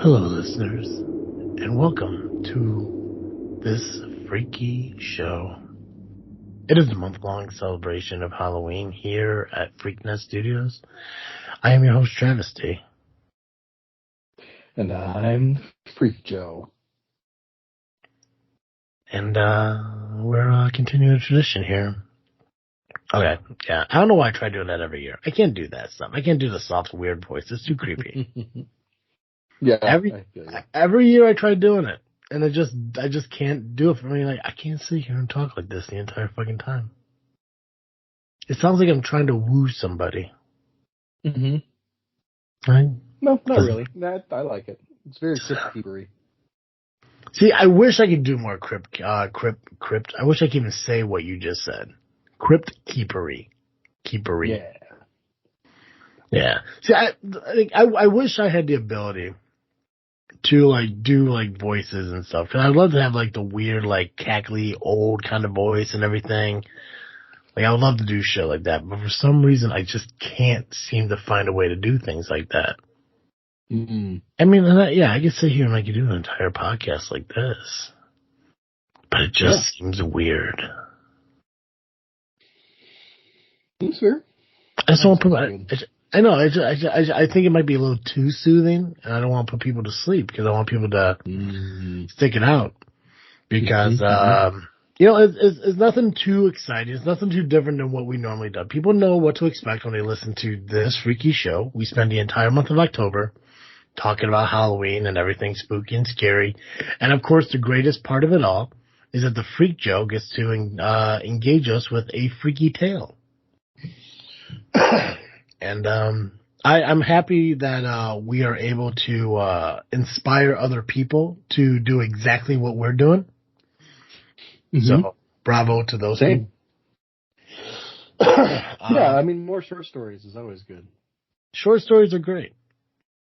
Hello, listeners, and welcome to this freaky show. It is a month-long celebration of Halloween here at Freakin Studios. I am your host, Travis T. And I'm Freak Joe. And we're continuing a tradition here. Okay, yeah. I don't know why I try doing that every year. I can't do that stuff. I can't do the soft, weird voice. It's too creepy. Yeah, every year I try doing it, and I just can't do it for me. Like, I can't sit here and talk like this the entire fucking time. It sounds like I'm trying to woo somebody. Mm-hmm. Right? No, not really. I like it. It's very crypt-keepery. See, I wish I could do more crypt. I wish I could even say what you just said. Crypt-keepery. Keepery. Yeah. See, I wish I had the ability to, like, do, like, voices and stuff. Cause I'd love to have, like, the weird, like, cackly, old kind of voice and everything. Like, I would love to do shit like that. But for some reason, I just can't seem to find a way to do things like that. Mm-hmm. I mean, I could sit here and I could do an entire podcast like this. But it just seems weird. That's fair. I just want to put I know. I think it might be a little too soothing, and I don't want to put people to sleep because I want people to stick it out. Because it's nothing too exciting. It's nothing too different than what we normally do. People know what to expect when they listen to this freaky show. We spend the entire month of October talking about Halloween and everything spooky and scary. And of course, the greatest part of it all is that the Freak Joe gets to engage us with a freaky tale. And I'm happy that we are able to inspire other people to do exactly what we're doing. Mm-hmm. So, bravo to those people. I mean, more short stories is always good. Short stories are great.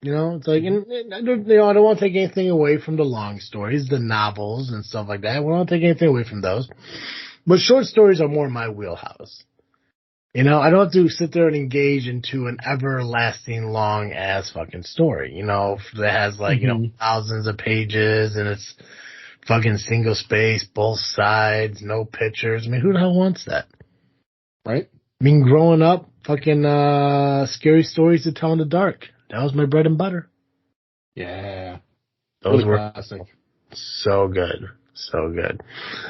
You know, it's like, and I don't want to take anything away from the long stories, the novels and stuff like that. We don't take anything away from those. But short stories are more my wheelhouse. You know, I don't have to sit there and engage into an everlasting long ass fucking story, you know, that has like, you know, thousands of pages and it's fucking single space, both sides, no pictures. I mean, who the hell wants that? Right? I mean, growing up, fucking scary stories to tell in the dark. That was my bread and butter. Yeah. Those were classic. So good. So good.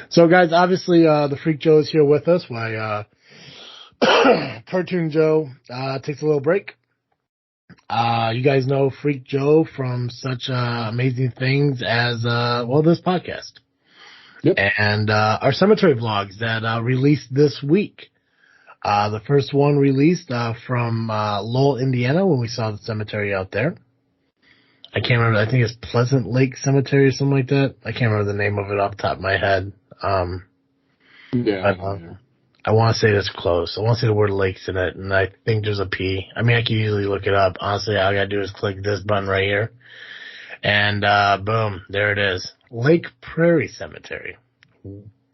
So, guys, obviously, the Freak Joe is here with us while Cartoon Joe takes a little break. You guys know Freak Joe from such amazing things as, this podcast. Yep. And our cemetery vlogs that released this week. The first one released from Lowell, Indiana, when we saw the cemetery out there. I can't remember. I think it's Pleasant Lake Cemetery or something like that. I can't remember the name of it off the top of my head. I want to say it's close. I want to say the word lake's in it, and I think there's a P. I mean, I can easily look it up. Honestly, all I gotta do is click this button right here. And, boom, there it is. Lake Prairie Cemetery.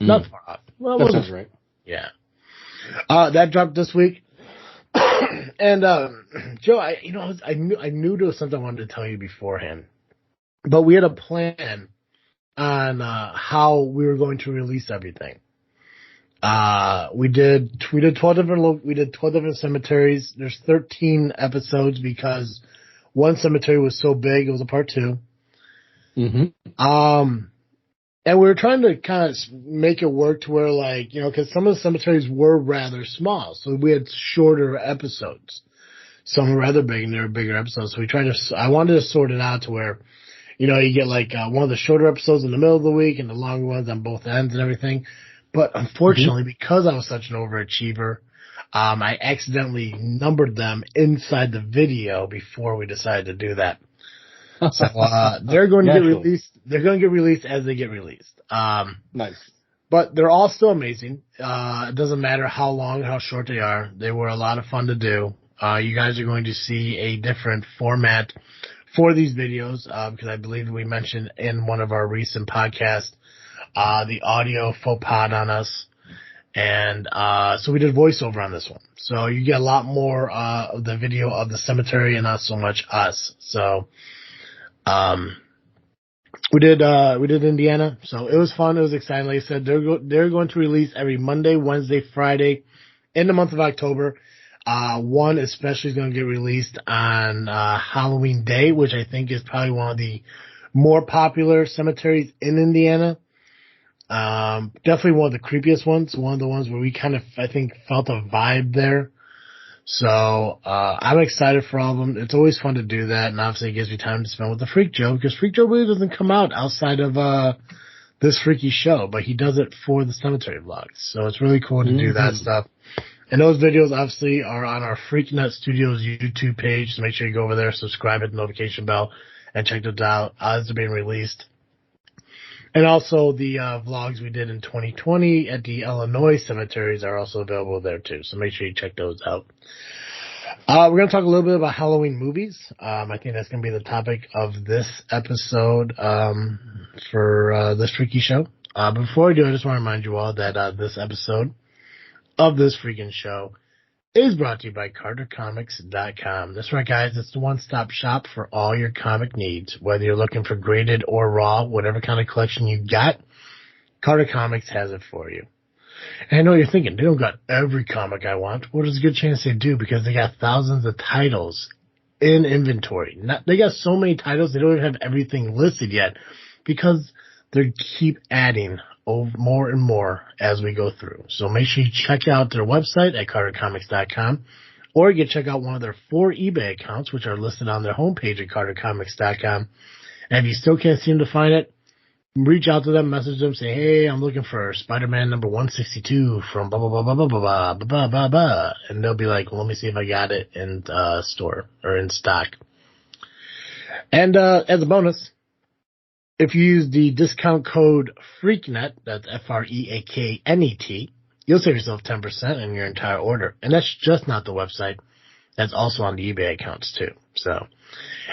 Not far off. Well, that sounds right. Yeah. That dropped this week. And, Joe, I knew there was something I wanted to tell you beforehand, but we had a plan on, how we were going to release everything. We did 12 different cemeteries. There's 13 episodes because one cemetery was so big, it was a part 2. Mm-hmm. And we were trying to kind of make it work to where, like, you know, because some of the cemeteries were rather small, so we had shorter episodes. Some were rather big, and they were bigger episodes. So I wanted to sort it out to where, you know, you get like one of the shorter episodes in the middle of the week and the longer ones on both ends and everything. But unfortunately, because I was such an overachiever, I accidentally numbered them inside the video before we decided to do that. So, they're going to get released. They're going to get released as they get released. Nice. But they're all still amazing. It doesn't matter how long, how short they are. They were a lot of fun to do. You guys are going to see a different format for these videos, because I believe we mentioned in one of our recent podcasts, the audio faux pas on us. And, so we did voiceover on this one. So you get a lot more, of the video of the cemetery and not so much us. So, We did Indiana, so it was fun. It was exciting. Like I said, they're going to release every Monday, Wednesday, Friday in the month of October. One especially is going to get released on Halloween Day, which I think is probably one of the more popular cemeteries in Indiana. Definitely one of the creepiest ones. One of the ones where we kind of, I think, felt a vibe there. So, I'm excited for all of them. It's always fun to do that, and obviously it gives me time to spend with the Freak Joe, because Freak Joe really doesn't come out outside of, this freaky show, but he does it for the cemetery vlogs. So it's really cool to do that stuff. And those videos obviously are on our Freakin Studios YouTube page, so make sure you go over there, subscribe, hit the notification bell, and check those out as they're being released. And also the vlogs we did in 2020 at the Illinois cemeteries are also available there too. So make sure you check those out. We're going to talk a little bit about Halloween movies. I think that's going to be the topic of this episode for this freaky show. Before I do, I just want to remind you all that this episode of this freaking show is brought to you by CarterComics.com. That's right, guys. It's the one-stop shop for all your comic needs. Whether you're looking for graded or raw, whatever kind of collection you got, Carter Comics has it for you. And I know you're thinking, they don't got every comic I want. Well, there's a good chance they do, because they got thousands of titles in inventory. They got so many titles, they don't even have everything listed yet, because they keep adding more and more as we go through. So make sure you check out their website at CarterComics.com, or you can check out one of their 4 eBay accounts, which are listed on their homepage at CarterComics.com. And if you still can't seem to find it, reach out to them, message them, say, hey, I'm looking for Spider-Man number 162 from blah, blah, blah, blah, blah, blah, blah, blah, blah, blah. And they'll be like, well, let me see if I got it in store or in stock. And as a bonus, if you use the discount code FREAKNET, that's FREAKNET, you'll save yourself 10% in your entire order. And that's just not the website. That's also on the eBay accounts too. So,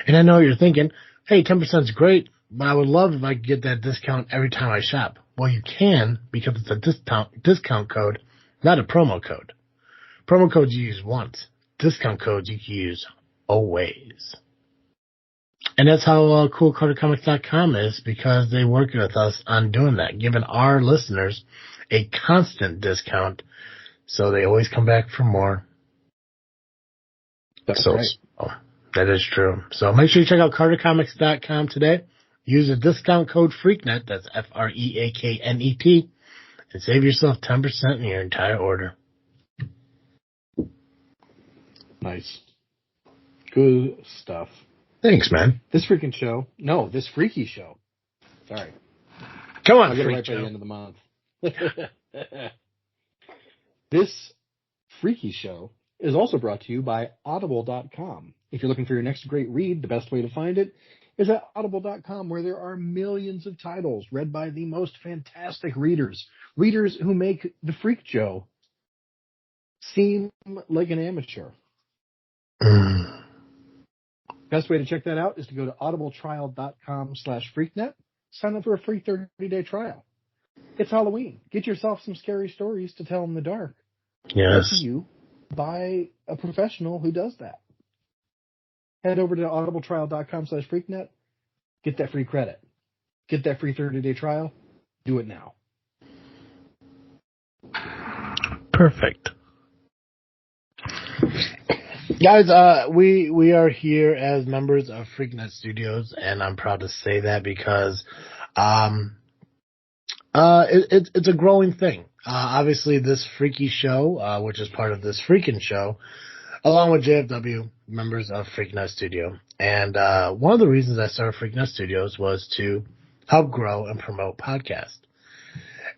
and I know you're thinking, hey, 10% is great, but I would love if I could get that discount every time I shop. Well, you can, because it's a discount code, not a promo code. Promo codes you use once. Discount codes you can use always. And that's how cool CarterComics.com is, because they work with us on doing that, giving our listeners a constant discount, so they always come back for more. That's right. Oh, that is true. So make sure you check out CarterComics.com today. Use the discount code FREAKNET, that's FREAKNET, and save yourself 10% in your entire order. Nice. Good stuff. Thanks, man. This freaking show. No, this freaky show. Sorry. Come on, I'll get it Freak right by Joe. the end of the month. This freaky show is also brought to you by Audible.com. If you're looking for your next great read, the best way to find it is at Audible.com, where there are millions of titles read by the most fantastic readers. Readers who make the Freak Joe seem like an amateur. Best way to check that out is to go to audibletrial.com/freaknet. Sign up for a free 30-day trial. It's Halloween. Get yourself some scary stories to tell in the dark. Yes. You by a professional who does that. Head over to audibletrial.com/freaknet. Get that free credit. Get that free 30-day trial. Do it now. Perfect. Guys, we are here as members of Freaknet Studios, and I'm proud to say that because it's a growing thing. Obviously, this freaky show, which is part of this Freakin show, along with JFW, members of Freaknet Studio. And one of the reasons I started Freaknet Studios was to help grow and promote podcasts.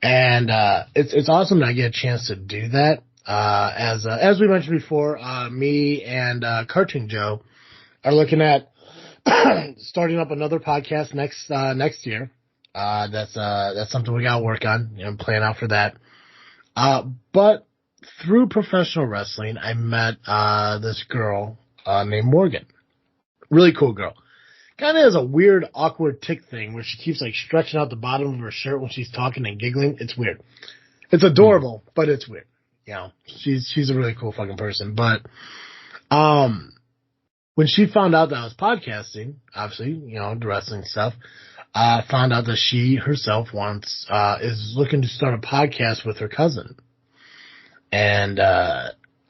And it's awesome that I get a chance to do that. As we mentioned before, me and Cartoon Joe are looking at starting up another podcast next year. That's something we gotta work on and plan out for that. But through professional wrestling, I met this girl named Morgan. Really cool girl. Kind of has a weird, awkward tick thing where she keeps like stretching out the bottom of her shirt when she's talking and giggling. It's weird. It's adorable, but it's weird. You know, she's a really cool fucking person. But when she found out that I was podcasting, obviously, the wrestling stuff, found out that she herself is looking to start a podcast with her cousin. And,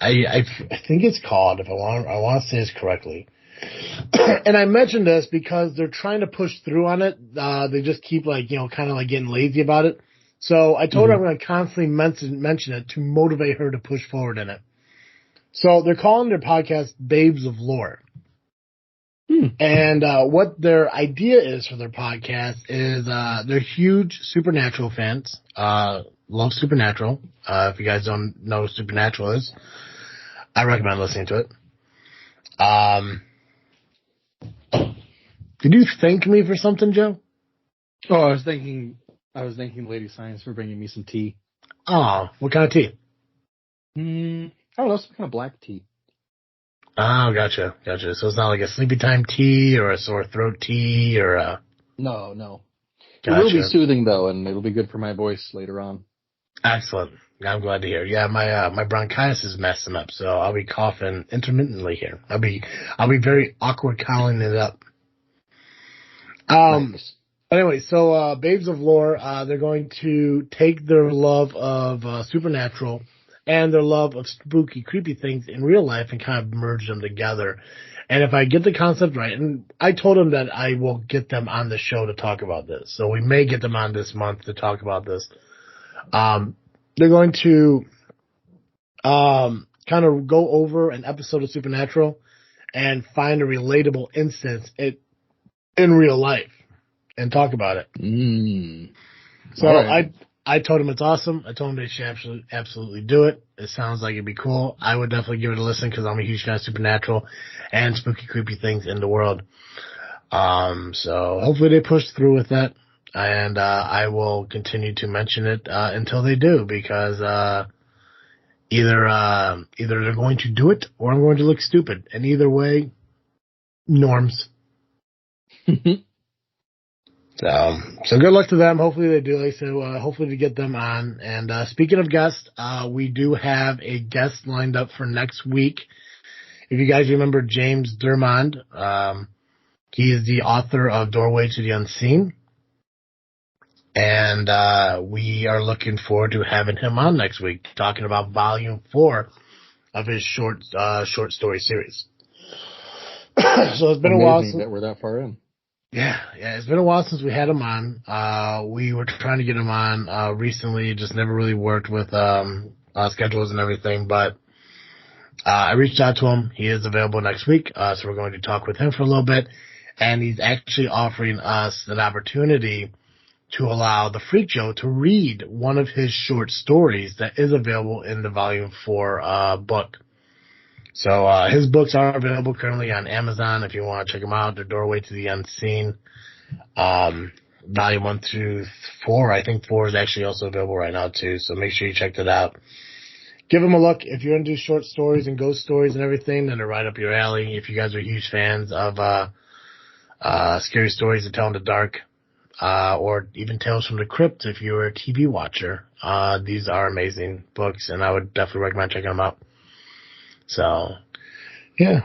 I think it's called, I want to say this correctly. And I mentioned this because they're trying to push through on it. They just keep kind of getting lazy about it. So I told her I'm going to constantly mention it to motivate her to push forward in it. So they're calling their podcast Babes of Lore. And what their idea is for their podcast is they're huge Supernatural fans. Love Supernatural. If you guys don't know what Supernatural is, I recommend listening to it. Did you thank me for something, Joe? Oh, I was thanking Lady Science for bringing me some tea. Oh, what kind of tea? I don't know, some kind of black tea. Oh, gotcha. So it's not like a sleepy time tea or a sore throat tea or a... No. Gotcha. It will be soothing, though, and it'll be good for my voice later on. Excellent. I'm glad to hear. Yeah, my bronchitis is messing up, so I'll be coughing intermittently here. I'll be very awkward calling it up. Nice. Anyway, so Babes of Lore, they're going to take their love of Supernatural and their love of spooky, creepy things in real life and kind of merge them together. And if I get the concept right, and I told them that I will get them on the show to talk about this, so we may get them on this month to talk about this. They're going to kind of go over an episode of Supernatural and find a relatable instance in real life and talk about it. So right. I told him it's awesome. I told him they should absolutely do it. It sounds like it'd be cool. I would definitely give it a listen because I'm a huge fan of Supernatural and spooky, creepy things in the world. So hopefully they push through with that. And I will continue to mention it until they do, because either they're going to do it or I'm going to look stupid. And either way, norms. So good luck to them. Hopefully they do. Like I said, hopefully to get them on. And speaking of guests, we do have a guest lined up for next week. If you guys remember James Dermond, he is the author of Doorway to the Unseen. And we are looking forward to having him on next week, talking about Volume 4 of his short story series. So it's been a while since that we're that far in. Yeah, it's been a while since we had him on. We were trying to get him on recently, it just never really worked with schedules and everything, but I reached out to him. He is available next week, so we're going to talk with him for a little bit, and he's actually offering us an opportunity to allow the Freak Show to read one of his short stories that is available in the Volume 4 book. So his books are available currently on Amazon if you want to check them out. The Doorway to the Unseen, Volume 1 through 4. I think 4 is actually also available right now too, so make sure you check that out. Give them a look. If you're into short stories and ghost stories and everything, then they're right up your alley. If you guys are huge fans of scary stories to tell in the dark, or even Tales from the Crypt if you're a TV watcher, these are amazing books, and I would definitely recommend checking them out. So, yeah.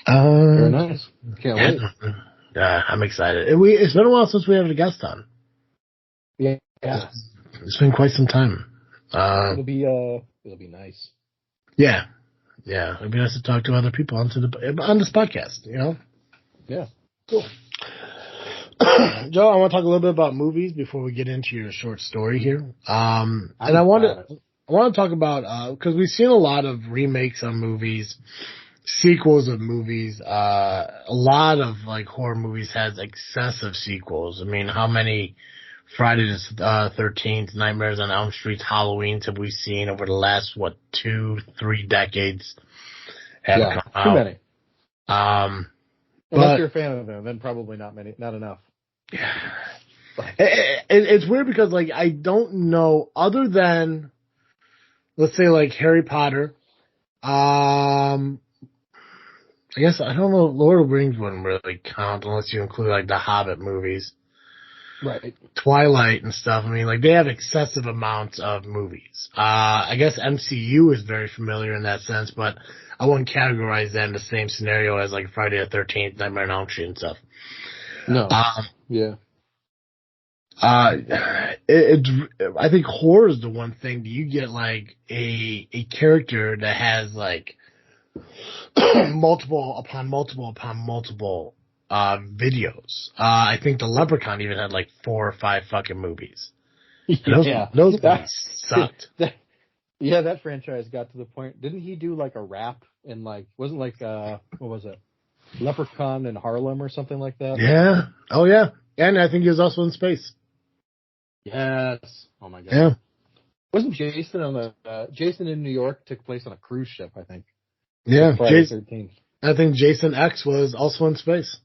Very nice. Can't wait. I'm excited. It's been a while since we had a guest on. Yeah. It's been quite some time. It'll be nice. Yeah. It'd be nice to talk to other people on this podcast, Yeah. Cool. Joe, I want to talk a little bit about movies before we get into your short story here. And I want to talk about, because we've seen a lot of remakes on movies, sequels of movies. A lot of horror movies has excessive sequels. I mean, how many Friday the 13th, Nightmares on Elm Street, Halloweens have we seen over the last 2-3 decades have come out? Too many. Unless you're a fan of them, then probably not enough. Yeah. It's weird because I don't know, other than let's say Harry Potter. I guess I don't know. Lord of the Rings wouldn't really count unless you include the Hobbit movies, right? Twilight and stuff. I mean, they have excessive amounts of movies. I guess MCU is very familiar in that sense, but I wouldn't categorize that in the same scenario as like Friday the 13th, Nightmare on Elm Street and stuff. No. Yeah. I think horror is the one thing that you get like a character that has like multiple upon multiple upon multiple videos. I think the Leprechaun even had like 4 or 5 fucking movies. And those movies sucked. That franchise got to the point. Didn't he do like a rap in like, wasn't like what was it? Leprechaun in Harlem or something like that? Yeah. Oh yeah. And I think he was also in space. Yes. Oh my god. Yeah. Wasn't Jason on the Jason in New York took place on a cruise ship, I think. Yeah. Friday the 13th. I think Jason X was also in space.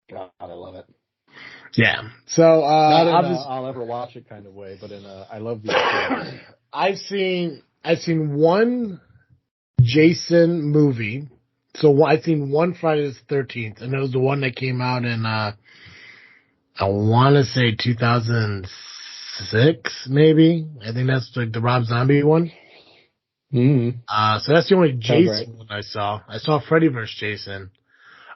God, I love it. Yeah. So not in I'll ever watch it kind of way, but in I love the I've seen one Jason movie. So I've seen one Friday the 13th, and it was the one that came out in I want to say 2006, maybe. I think that's like the Rob Zombie one. Mm-hmm. So that's the only Jason one I saw. I saw Freddy vs. Jason.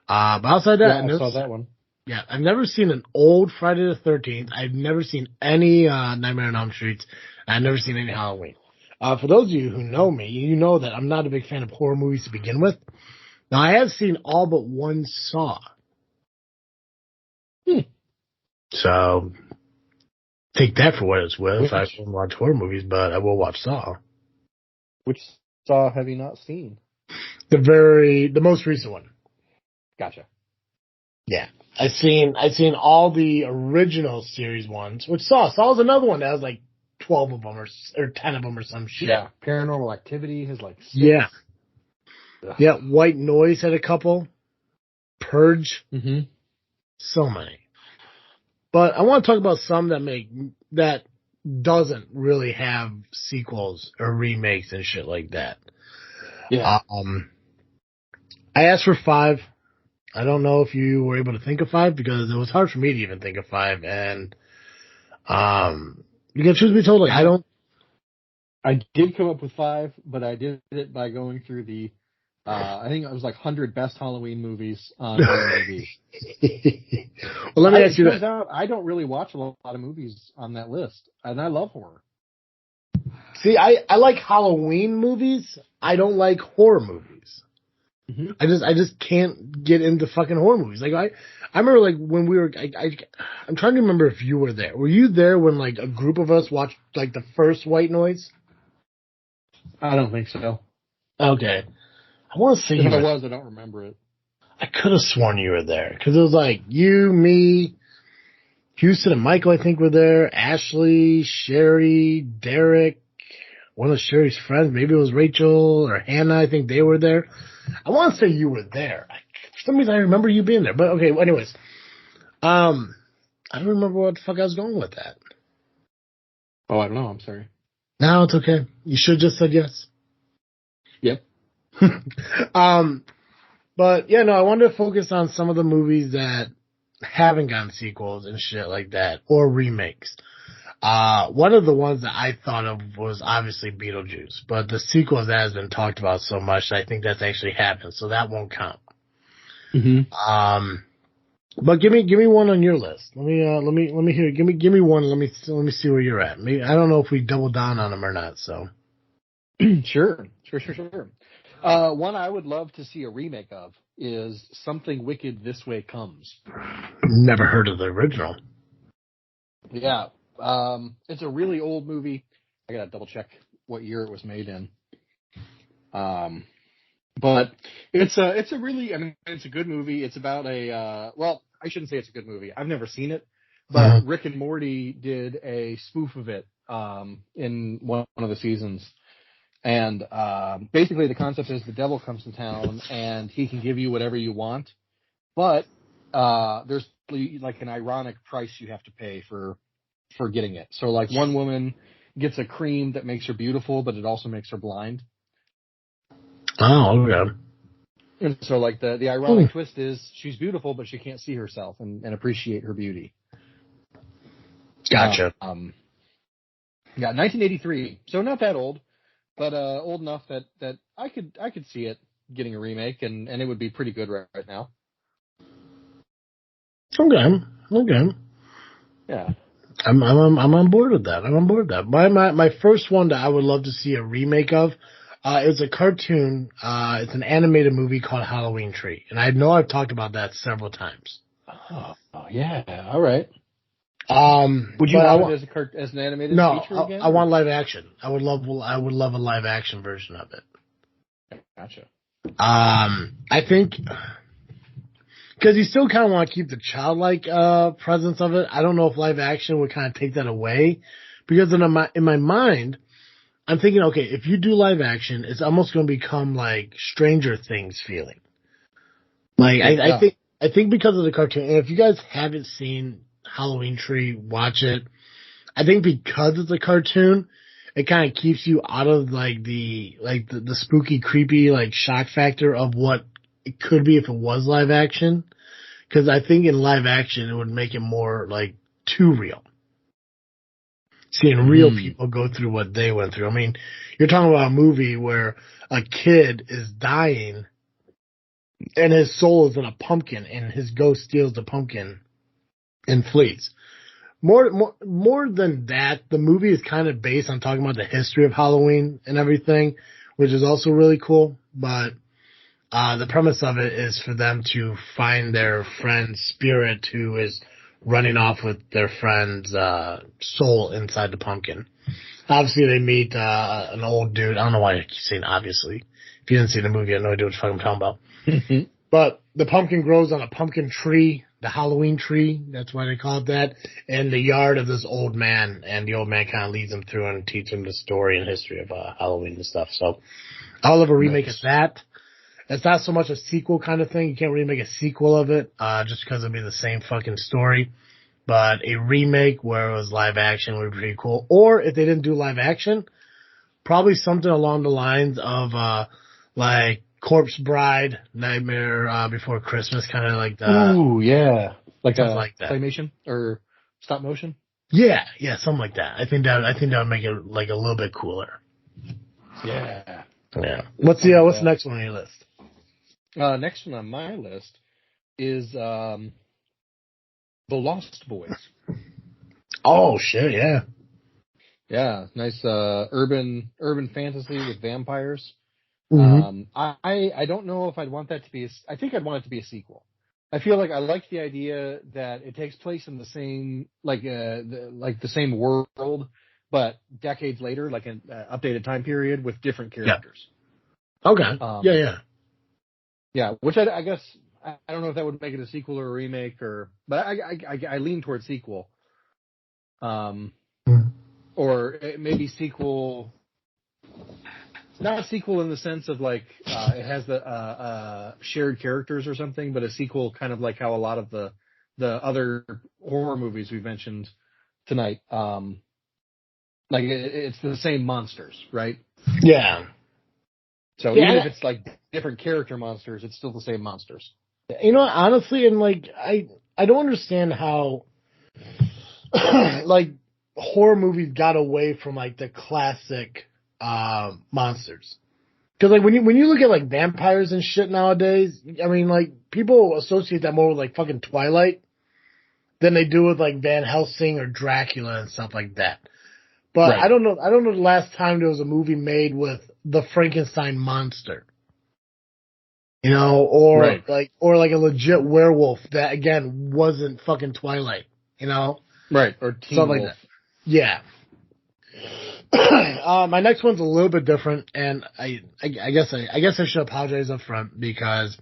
But outside that, I saw that one. Yeah, I've never seen an old Friday the 13th. I've never seen any Nightmare on Elm Street. I've never seen any Halloween. For those of you who know me, you know that I'm not a big fan of horror movies to begin with. Now, I have seen all but one Saw. So, take that for what it's worth. I won't watch horror movies, but I will watch Saw. Which Saw have you not seen? The most recent one. Gotcha. Yeah. I've seen all the original series ones, which Saw's another one that has like 12 of them or 10 of them or some shit. Yeah. Paranormal Activity has like 6. Yeah. Ugh. Yeah. White Noise had a couple. Purge. Mm-hmm. So many. But I want to talk about some that doesn't really have sequels or remakes and shit like that. Yeah. I asked for 5. I don't know if you were able to think of 5 because it was hard for me to even think of 5. And, you can truth be told, like, I did come up with 5, but I did it by going through the, I think it was like 100 best Halloween movies on IMDb. Well, let me ask you that. I don't really watch a lot of movies on that list, and I love horror. See, I like Halloween movies. I don't like horror movies. Mm-hmm. I just can't get into fucking horror movies. Like I remember like when we were, I'm trying to remember if you were there. Were you there when like a group of us watched like the first White Noise? I don't think so. Okay. I want to say if I was, I don't remember it. I could have sworn you were there because it was like you, me, Houston and Michael, I think were there. Ashley, Sherry, Derek, one of Sherry's friends. Maybe it was Rachel or Hannah. I think they were there. I want to say you were there. For some reason, I remember you being there. But okay, well, anyways. I don't remember what the fuck I was going with that. Oh, I don't know. I'm sorry. No, it's okay. You should have just said yes. Yep. But yeah, no, I wanted to focus on some of the movies that haven't gotten sequels and shit like that, or remakes. One of the ones that I thought of was obviously Beetlejuice, but the sequel that has been talked about so much, I think that's actually happened, so that won't count. Mm-hmm. But give me one on your list. Let me hear. Give me one. Let me see where you're at. Maybe I don't know if we double down on them or not. So sure. One I would love to see a remake of is Something Wicked This Way Comes. Never heard of the original. Yeah. It's a really old movie. I gotta double check what year it was made in. But it's a really, I mean, it's a good movie. It's about well, I shouldn't say it's a good movie. I've never seen it, but Rick and Morty did a spoof of it, in one of the seasons. And, basically the concept is the devil comes to town and he can give you whatever you want, but, there's like an ironic price you have to pay for getting it. So like one woman gets a cream that makes her beautiful, but it also makes her blind. Oh, okay. And so like the ironic twist is she's beautiful, but she can't see herself and appreciate her beauty. Gotcha. Yeah, 1983. So not that old. but old enough that I could see it getting a remake, and it would be pretty good right now. Okay. Yeah. I'm on board with that. I'm on board with that. My first one that I would love to see a remake of, is a cartoon. It's an animated movie called Halloween Tree, and I know I've talked about that several times. Oh yeah. All right. Would you But want it as an animated feature again? I want live action. I would love a live action version of it. Gotcha. I think because you still kind of want to keep the childlike presence of it. I don't know if live action would kind of take that away, because in my mind, I'm thinking, okay, if you do live action, it's almost going to become like Stranger Things feeling. Like I think because of the cartoon, and if you guys haven't seen Halloween Tree, watch it. I think because it's a cartoon, it kind of keeps you out of like the spooky, creepy, like shock factor of what it could be if it was live action. Because I think in live action, it would make it more like too real. Seeing real people go through what they went through. I mean, you're talking about a movie where a kid is dying and his soul is in a pumpkin and his ghost steals the pumpkin and flees. More than that, the movie is kind of based on talking about the history of Halloween and everything, which is also really cool. But the premise of it is for them to find their friend's spirit who is running off with their friend's soul inside the pumpkin. Obviously, they meet an old dude. I don't know why I keep saying obviously. If you didn't see the movie, I have no idea what the fuck I'm talking about. But the pumpkin grows on a pumpkin tree, the Halloween tree. That's why they call it that. In the yard of this old man, and the old man kind of leads him through and teaches him the story and history of Halloween and stuff. So I'll have a remake of that. It's not so much a sequel kind of thing. You can't really make a sequel of it, just because it'd be the same fucking story. But a remake where it was live action would be pretty cool. Or if they didn't do live action, probably something along the lines of, like Corpse Bride, Nightmare Before Christmas, kind of like that. Ooh, yeah. Like like that. Claymation or stop motion? Yeah, something like that. I think that would make it like a little bit cooler. Yeah. Yeah. What's the next one on your list? Next one on my list is The Lost Boys. Oh shit, yeah. Yeah, nice urban fantasy with vampires. Mm-hmm. I don't know if I'd want that to be I think I'd want it to be a sequel. I feel like I like the idea that it takes place in the same the same world, but decades later, like an updated time period with different characters. Yeah. Okay. Yeah, which I guess I don't know if that would make it a sequel or a remake, but I lean towards sequel. Or maybe sequel, not a sequel in the sense of like it has the shared characters or something, but a sequel kind of like how a lot of the other horror movies we've mentioned tonight, like it's the same monsters, right? Yeah. So even if it's like different character monsters, it's still the same monsters. You know, honestly, and like I don't understand how like horror movies got away from like the classic monsters. Because like when you look at like vampires and shit nowadays, I mean like people associate that more with like fucking Twilight than they do with like Van Helsing or Dracula and stuff like that. But right. I don't know the last time there was a movie made with the Frankenstein monster. You know, or right. like a legit werewolf that again wasn't fucking Twilight, you know? Right, or Teen Wolf. Like that. Yeah. My next one's a little bit different, and I guess I should apologize up front because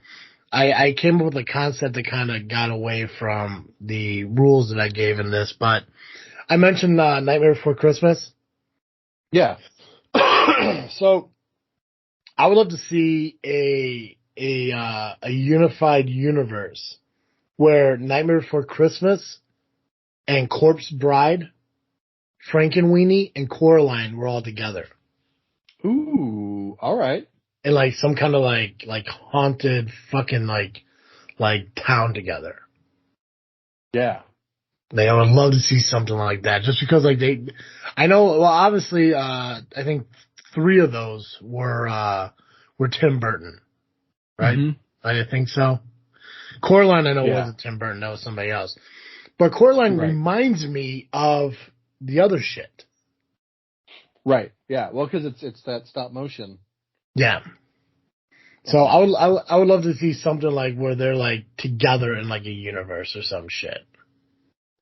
I came up with a concept that kind of got away from the rules that I gave in this, but I mentioned Nightmare Before Christmas. Yeah. So I would love to see a unified universe where Nightmare Before Christmas and Corpse Bride, Frankenweenie, and Coraline were all together. Ooh, all right. And like some kind of like haunted fucking like town together. Yeah. I would love to see something like that, just because like I know, well, obviously, I think 3 of those were Tim Burton, right? Mm-hmm. I didn't think so. Coraline, I know Yeah. wasn't Tim Burton. That was somebody else. But Coraline Right. reminds me of the other shit. Right. Yeah. Well, because it's that stop motion. Yeah. So I would love to see something like where they're like together in like a universe or some shit.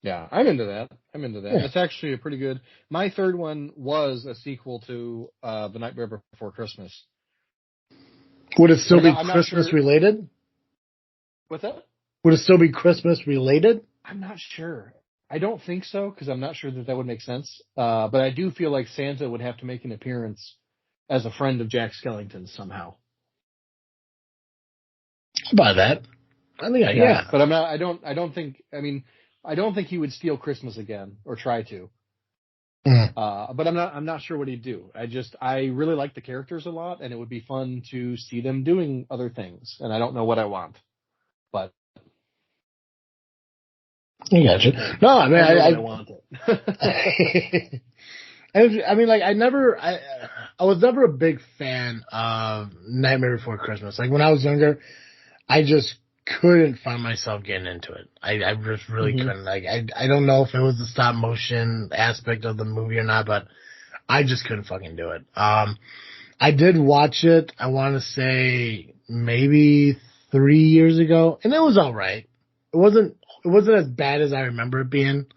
Yeah, I'm into that. Yeah. That's actually a pretty good. My third one was a sequel to The Nightmare Before Christmas. Would it still But be I'm not Christmas sure. related? What's that? Would it still be Christmas related? I'm not sure. I don't think so because I'm not sure that would make sense. But I do feel like Santa would have to make an appearance as a friend of Jack Skellington's somehow. I'll buy that. I think yeah. But I'm not. I don't think. I mean, I don't think he would steal Christmas again or try to. But I'm not sure what he'd do. I really like the characters a lot, and it would be fun to see them doing other things. And I don't know what I want, but I got you. No, I mean, I want it. I mean, like, I was never a big fan of Nightmare Before Christmas. Like, when I was younger, I just couldn't find myself getting into it. I just really couldn't. Like, I don't know if it was the stop motion aspect of the movie or not, but I just couldn't fucking do it. I did watch it, I want to say maybe 3 years ago, and it was alright. It wasn't as bad as I remember it being.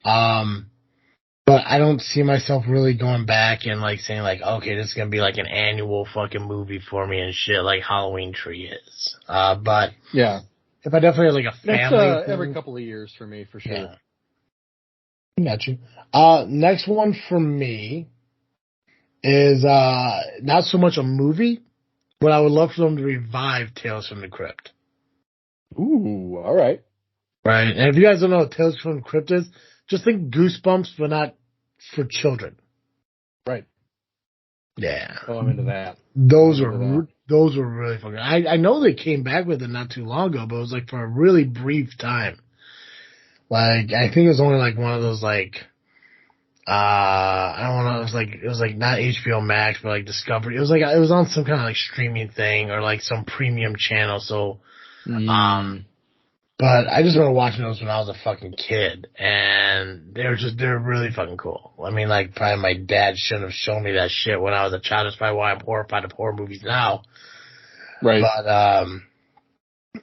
But I don't see myself really going back and like saying like, okay, this is gonna be like an annual fucking movie for me and shit, like Halloween Tree is. But yeah, if I definitely had like a family, that's every couple of years for me for sure. Yeah. I got you. Next one for me is not so much a movie, but I would love for them to revive Tales from the Crypt. Ooh, all right. Right, and if you guys don't know what Tales from the Crypt is, just think Goosebumps, but not for children. Right. Yeah. Oh, I'm into that. Those were really fucking. I know they came back with it not too long ago, but it was like for a really brief time. Like I think it was only like one of those like I don't know. It was like not HBO Max, but like Discovery. It was on some kind of like streaming thing or like some premium channel. So but I just remember watching those when I was a fucking kid, and they're really fucking cool. I mean, like, probably my dad shouldn't have shown me that shit when I was a child. That's probably why I'm horrified of horror movies now. Right. But,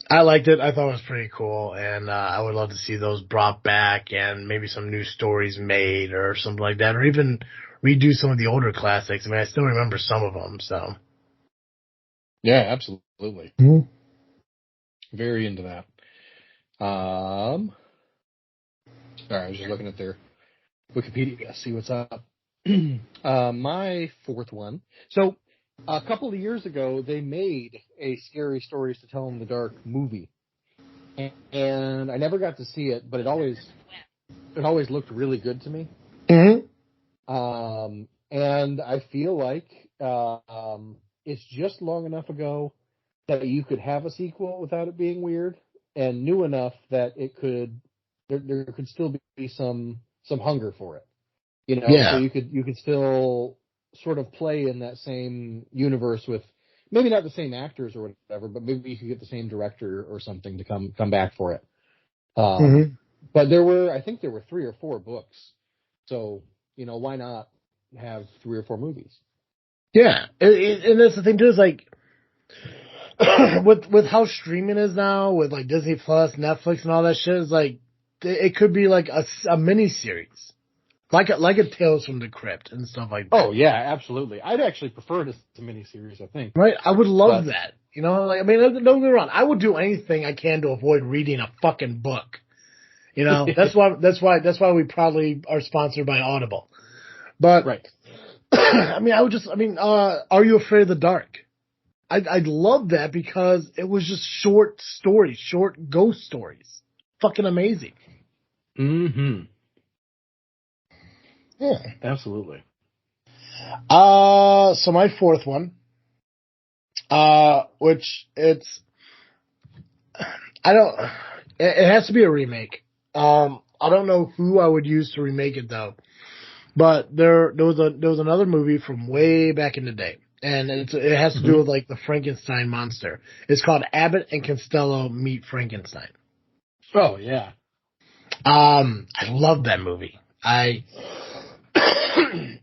I liked it. I thought it was pretty cool, and, I would love to see those brought back and maybe some new stories made or something like that, or even redo some of the older classics. I mean, I still remember some of them, so. Yeah, absolutely. Mm-hmm. Very into that. Sorry, I was just looking at their Wikipedia to see what's up. My fourth one. So, a couple of years ago, they made a Scary Stories to Tell in the Dark movie, and I never got to see it, but it always looked really good to me. Mm-hmm. And I feel like it's just long enough ago that you could have a sequel without it being weird, and new enough that it could there could still be some hunger for it. You know, Yeah. so you could still sort of play in that same universe with maybe not the same actors or whatever, but maybe you could get the same director or something to come back for it. But I think there were 3 or 4 books, so you know why not have 3 or 4 movies? Yeah, and that's the thing too. Is like with how streaming is now, with like Disney Plus, Netflix, and all that shit. Is like it could be like a mini series, like a Tales from the Crypt and stuff like that. Oh yeah, absolutely. I'd actually prefer it as a mini series. I think. Right, I would love that. You know, like I mean, don't get me wrong. I would do anything I can to avoid reading a fucking book. You know, that's why we probably are sponsored by Audible. But right. I mean, Are You Afraid of the Dark? I'd love that because it was just short stories, short ghost stories. Fucking amazing. Mm-hmm. Yeah. Absolutely. So my fourth one, which it has to be a remake. I don't know who I would use to remake it though. But there was another movie from way back in the day, and it has to do with like the Frankenstein monster. It's called Abbott and Costello Meet Frankenstein. Oh yeah. I love that movie.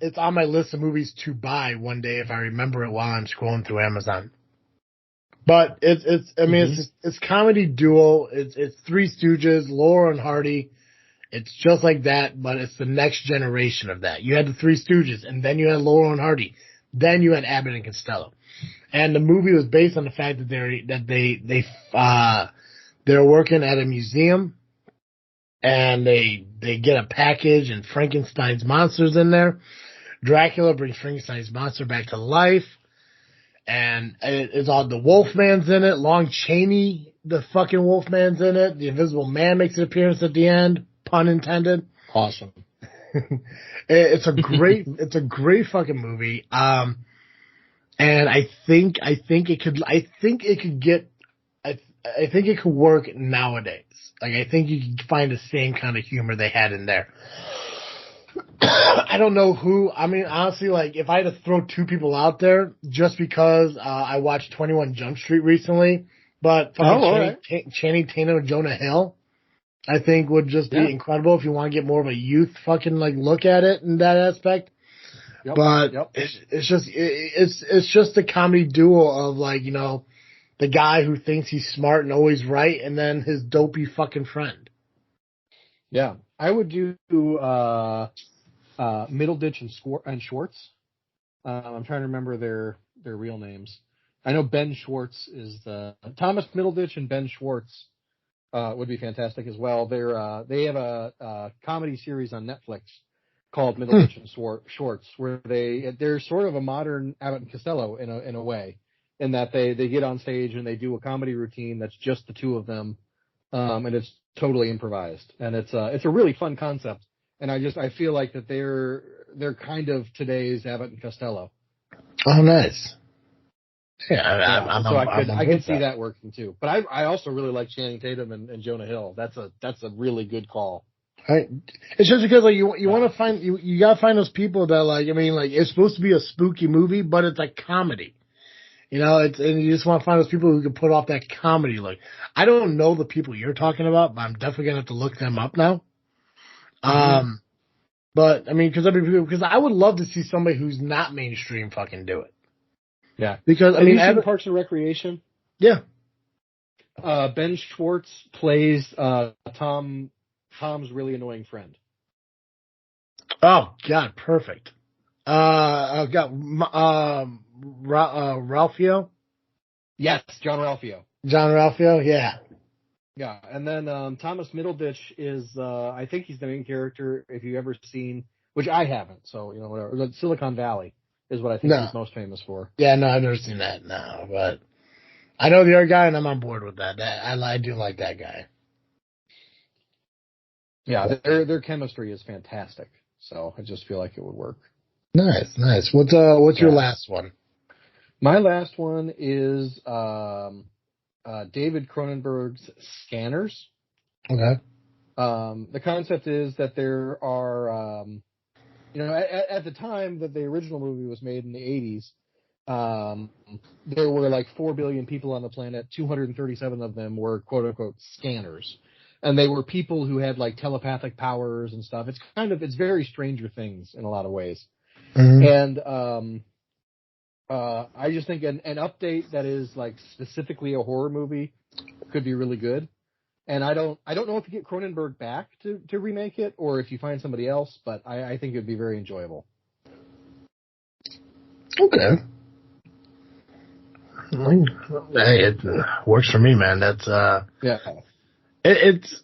It's on my list of movies to buy one day if I remember it while I'm scrolling through Amazon. But it's comedy duo. It's Three Stooges, Laurel and Hardy. It's just like that, but it's the next generation of that. You had the Three Stooges, and then you had Laurel and Hardy, then you had Abbott and Costello, and the movie was based on the fact that they're working at a museum, and they get a package, and Frankenstein's monster's in there. Dracula brings Frankenstein's monster back to life, and it's all the Wolfman's in it. Lon Chaney, the fucking Wolfman's in it. The Invisible Man makes an appearance at the end. Pun intended. Awesome. It's a great fucking movie. And I think it could work nowadays. Like, I think you can find the same kind of humor they had in there. I don't know who. I mean, honestly, like, if I had to throw two people out there, just because I watched 21 Jump Street recently, but Channing Tatum and Jonah Hill, I think would just be incredible if you want to get more of a youth fucking like look at it in that aspect. Yep, but it's just a comedy duo of, like, you know, the guy who thinks he's smart and always right, and then his dopey fucking friend. Yeah, I would do Middleditch and Schwartz. I'm trying to remember their real names. I know Ben Schwartz is Thomas Middleditch, and Ben Schwartz would be fantastic as well. They have a comedy series on Netflix called Middleditch and Schwartz, where they're sort of a modern Abbott and Costello in a way, in that they get on stage and they do a comedy routine that's just the two of them, and it's totally improvised, and it's a really fun concept. And I feel like that they're kind of today's Abbott and Costello. Oh, nice. Yeah, I could see that working too. But I also really like Channing Tatum and Jonah Hill. That's a really good call. Right. It's just because, like, you want to find you gotta find those people that, like, I mean, like, it's supposed to be a spooky movie, but it's a comedy. You know, and you just want to find those people who can put off that comedy look. I don't know the people you're talking about, but I'm definitely gonna have to look them up now. But I mean, because I would love to see somebody who's not mainstream fucking do it. Yeah, because have you seen Parks and Recreation? Yeah. Ben Schwartz plays Tom's really annoying friend. Oh God, perfect. I've got Ralphio. Yes, John Ralphio. John Ralphio, yeah. Yeah, and then Thomas Middleditch is, I think he's the main character, if you've ever seen, which I haven't, so, you know, whatever. Silicon Valley is what I think he's most famous for. Yeah, no, I've never seen that, no, but I know the other guy, and I'm on board with that. I do like that guy. Yeah, their chemistry is fantastic, so I just feel like it would work. Nice. What's your last one? My last one is David Cronenberg's Scanners. Okay. The concept is that there are, you know, at the time that the original movie was made in the 80s, there were like 4 billion people on the planet. 237 of them were quote unquote scanners. And they were people who had like telepathic powers and stuff. It's very Stranger Things in a lot of ways. Mm-hmm. And, I just think an update that is like specifically a horror movie could be really good. And I don't know if you get Cronenberg back to remake it or if you find somebody else, but I think it'd be very enjoyable. Okay. Hey, it works for me, man. That's yeah. It's.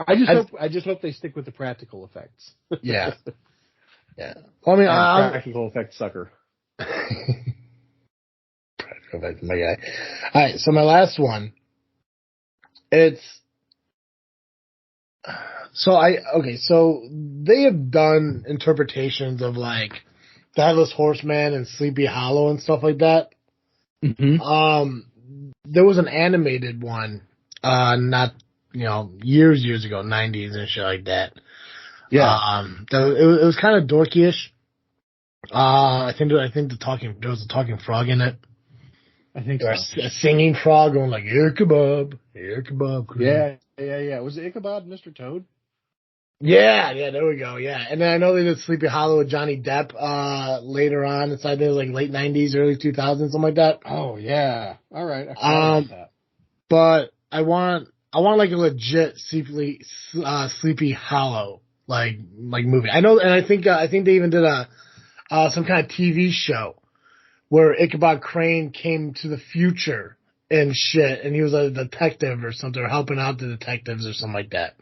I just hope they stick with the practical effects. Yeah. Yeah. Well, I mean, practical effects sucker. Practical effects, my guy. All right, so my last one. So they have done interpretations of like the Headless Horseman and Sleepy Hollow and stuff like that. Mm-hmm. There was an animated one, not, you know, years ago, 90s and shit like that. Yeah. It was kind of dorky-ish. I think there was a talking frog in it. I think Or so. a singing frog going like, here kebab. Yeah. Was it Ichabod, Mr. Toad? Yeah, there we go. Yeah. And then I know they did Sleepy Hollow with Johnny Depp, later on. It's either like late 90s, early 2000s, something like that. Oh, yeah. All right. I forgot about that. But I want like a legit Sleepy Hollow, like movie. I know, and I think they even did some kind of TV show where Ichabod Crane came to the future and shit, and he was a detective or something, or helping out the detectives or something like that.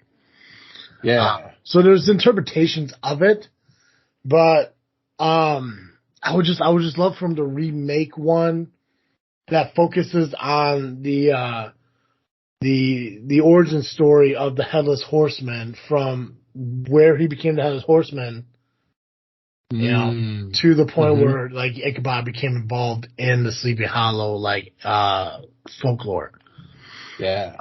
Yeah. So there's interpretations of it, but I would just love for him to remake one that focuses on the origin story of the Headless Horseman from where he became the Headless Horseman, you know, to the point where like Ichabod became involved in the Sleepy Hollow folklore. Yeah.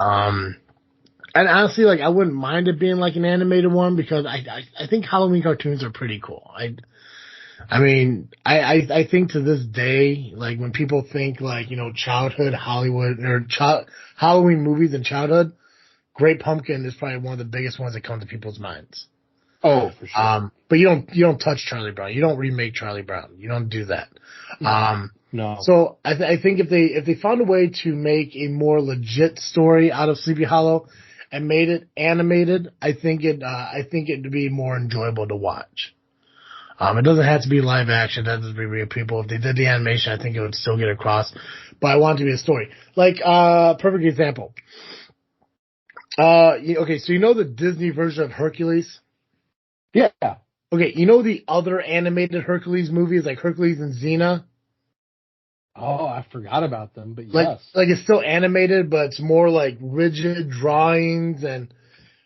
And honestly, like, I wouldn't mind it being like an animated one because I think Halloween cartoons are pretty cool. I mean, I think to this day, like, when people think like, you know, childhood Hollywood or Halloween movies in childhood, Great Pumpkin is probably one of the biggest ones that come to people's minds. Oh, for sure. But you don't touch Charlie Brown. You don't remake Charlie Brown. You don't do that. No. So I think if they found a way to make a more legit story out of Sleepy Hollow and made it animated, I think it'd be more enjoyable to watch. It doesn't have to be live action. It doesn't have to be real people. If they did the animation, I think it would still get across. But I want it to be a story. Like, perfect example. Okay, so you know the Disney version of Hercules? Yeah. Okay, you know the other animated Hercules movies, like Hercules and Xena? Oh, I forgot about them, but yes. Like it's still animated, but it's more like rigid drawings and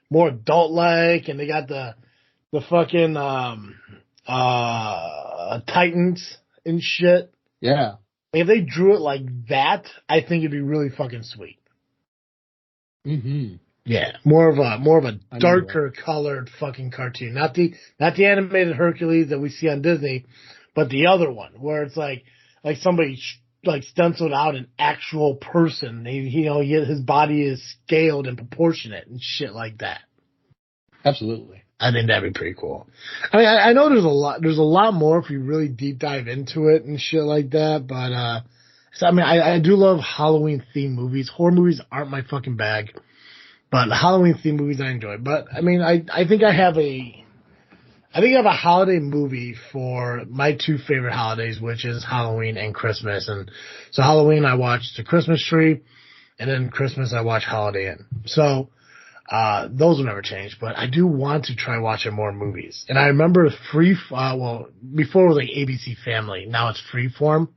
more adult-like, and they got the fucking, Titans and shit. Yeah. If they drew it like that, I think it'd be really fucking sweet. Mm-hmm. Yeah, more of a darker colored fucking cartoon, not the animated Hercules that we see on Disney, but the other one where it's like somebody like stenciled out an actual person. His body is scaled and proportionate and shit like that. Absolutely. I think that'd be pretty cool. I mean, I know there's a lot more if you really deep dive into it and shit like that, but so I mean, I do love Halloween themed movies. Horror movies aren't my fucking bag. But Halloween themed movies I enjoy. But I mean, I think I have a holiday movie for my two favorite holidays, which is Halloween and Christmas. And so Halloween I watch The Christmas Tree, and then Christmas I watch Holiday Inn. So those will never change. But I do want to try watching more movies. And I remember before it was like ABC Family, now it's Freeform.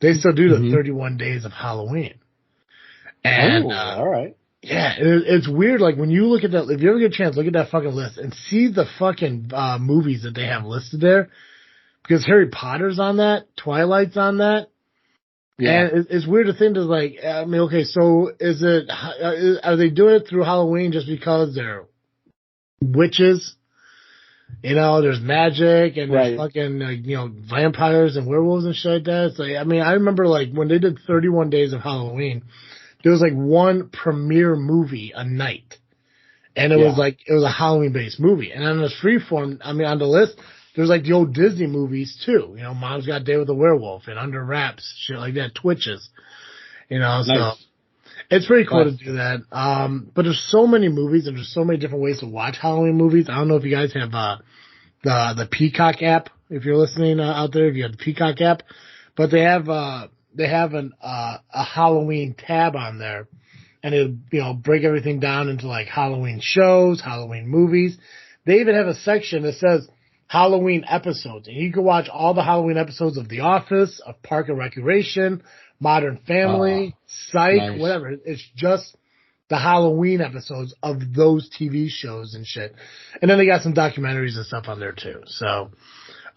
They still do the 31 Days of Halloween. And all right. Yeah, it's weird. Like when you look at that, if you ever get a chance, look at that fucking list and see the fucking movies that they have listed there. Because Harry Potter's on that, Twilight's on that, yeah. And it's weird to think. Like, I mean, okay, so are they doing it through Halloween just because they're witches? You know, there's magic and there's fucking vampires and werewolves and shit like that. It's like, I mean, I remember like when they did 31 Days of Halloween. There was like one premiere movie a night. And it was a Halloween based movie. And on this Freeform, I mean, on the list, there's like the old Disney movies too. You know, Mom's Got Day with the Werewolf and Under Wraps, shit like that, Twitches. You know, so it's pretty cool to do that. But there's so many movies and there's so many different ways to watch Halloween movies. I don't know if you guys have, the Peacock app, if you're listening out there, if you have the Peacock app, but they have a Halloween tab on there, and it'll break everything down into like Halloween shows, Halloween movies. They even have a section that says Halloween episodes, and you can watch all the Halloween episodes of The Office, of Park and Recreation, Modern Family, Psych, whatever. It's just the Halloween episodes of those TV shows and shit. And then they got some documentaries and stuff on there too. So.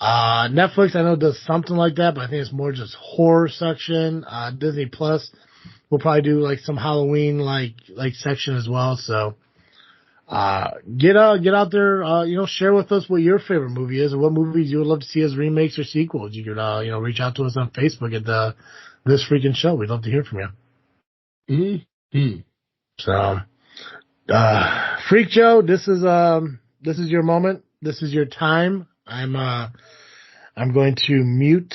Netflix, I know, does something like that, but I think it's more just horror section. Disney Plus will probably do like some Halloween like section as well. So, Get out there, share with us what your favorite movie is and what movies you would love to see as remakes or sequels. You could, reach out to us on Facebook at This Freakin' Show. We'd love to hear from you. Mm-hmm. So, Freak Joe, this is your moment. This is your time. I'm going to mute,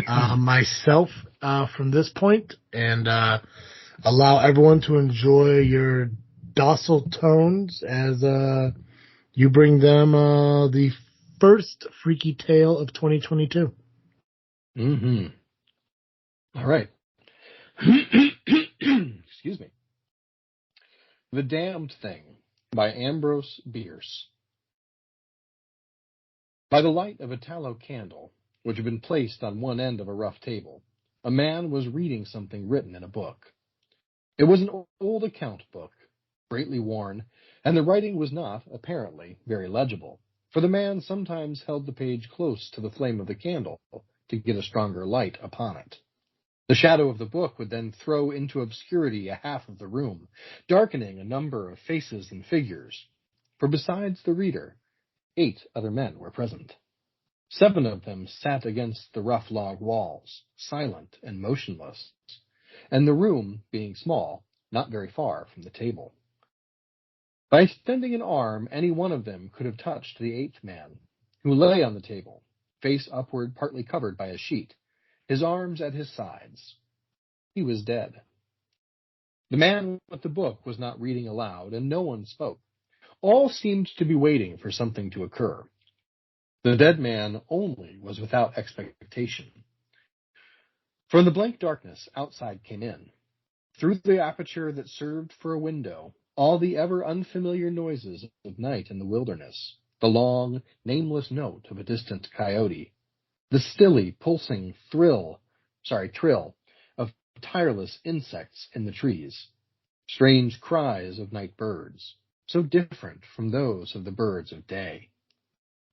myself, from this point and, allow everyone to enjoy your docile tones as you bring them the first freaky tale of 2022. Mm-hmm. All right. Excuse me. The Damned Thing by Ambrose Bierce. By the light of a tallow candle, which had been placed on one end of a rough table, a man was reading something written in a book. It was an old account book, greatly worn, and the writing was not, apparently, very legible, for the man sometimes held the page close to the flame of the candle to get a stronger light upon it. The shadow of the book would then throw into obscurity a half of the room, darkening a number of faces and figures, for besides the reader, 8 other men were present. 7 of them sat against the rough log walls, silent and motionless, and the room, being small, not very far from the table. By extending an arm, any one of them could have touched the 8th man, who lay on the table, face upward, partly covered by a sheet, his arms at his sides. He was dead. The man with the book was not reading aloud, and no one spoke. All seemed to be waiting for something to occur. The dead man only was without expectation. From the blank darkness, outside came in. Through the aperture that served for a window, all the ever unfamiliar noises of night in the wilderness, the long, nameless note of a distant coyote, the stilly, pulsing trill of tireless insects in the trees, strange cries of night birds, so different from those of the birds of day,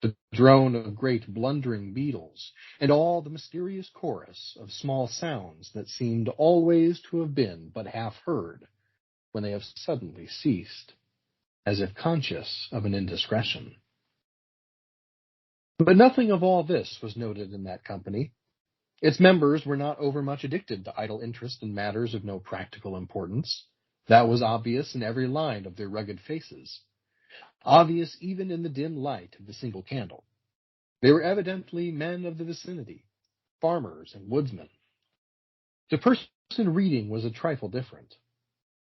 the drone of great blundering beetles, and all the mysterious chorus of small sounds that seemed always to have been but half heard, when they have suddenly ceased, as if conscious of an indiscretion. But nothing of all this was noted in that company. Its members were not overmuch addicted to idle interest in matters of no practical importance. That was obvious in every line of their rugged faces, obvious even in the dim light of the single candle. They were evidently men of the vicinity, farmers and woodsmen. The person reading was a trifle different.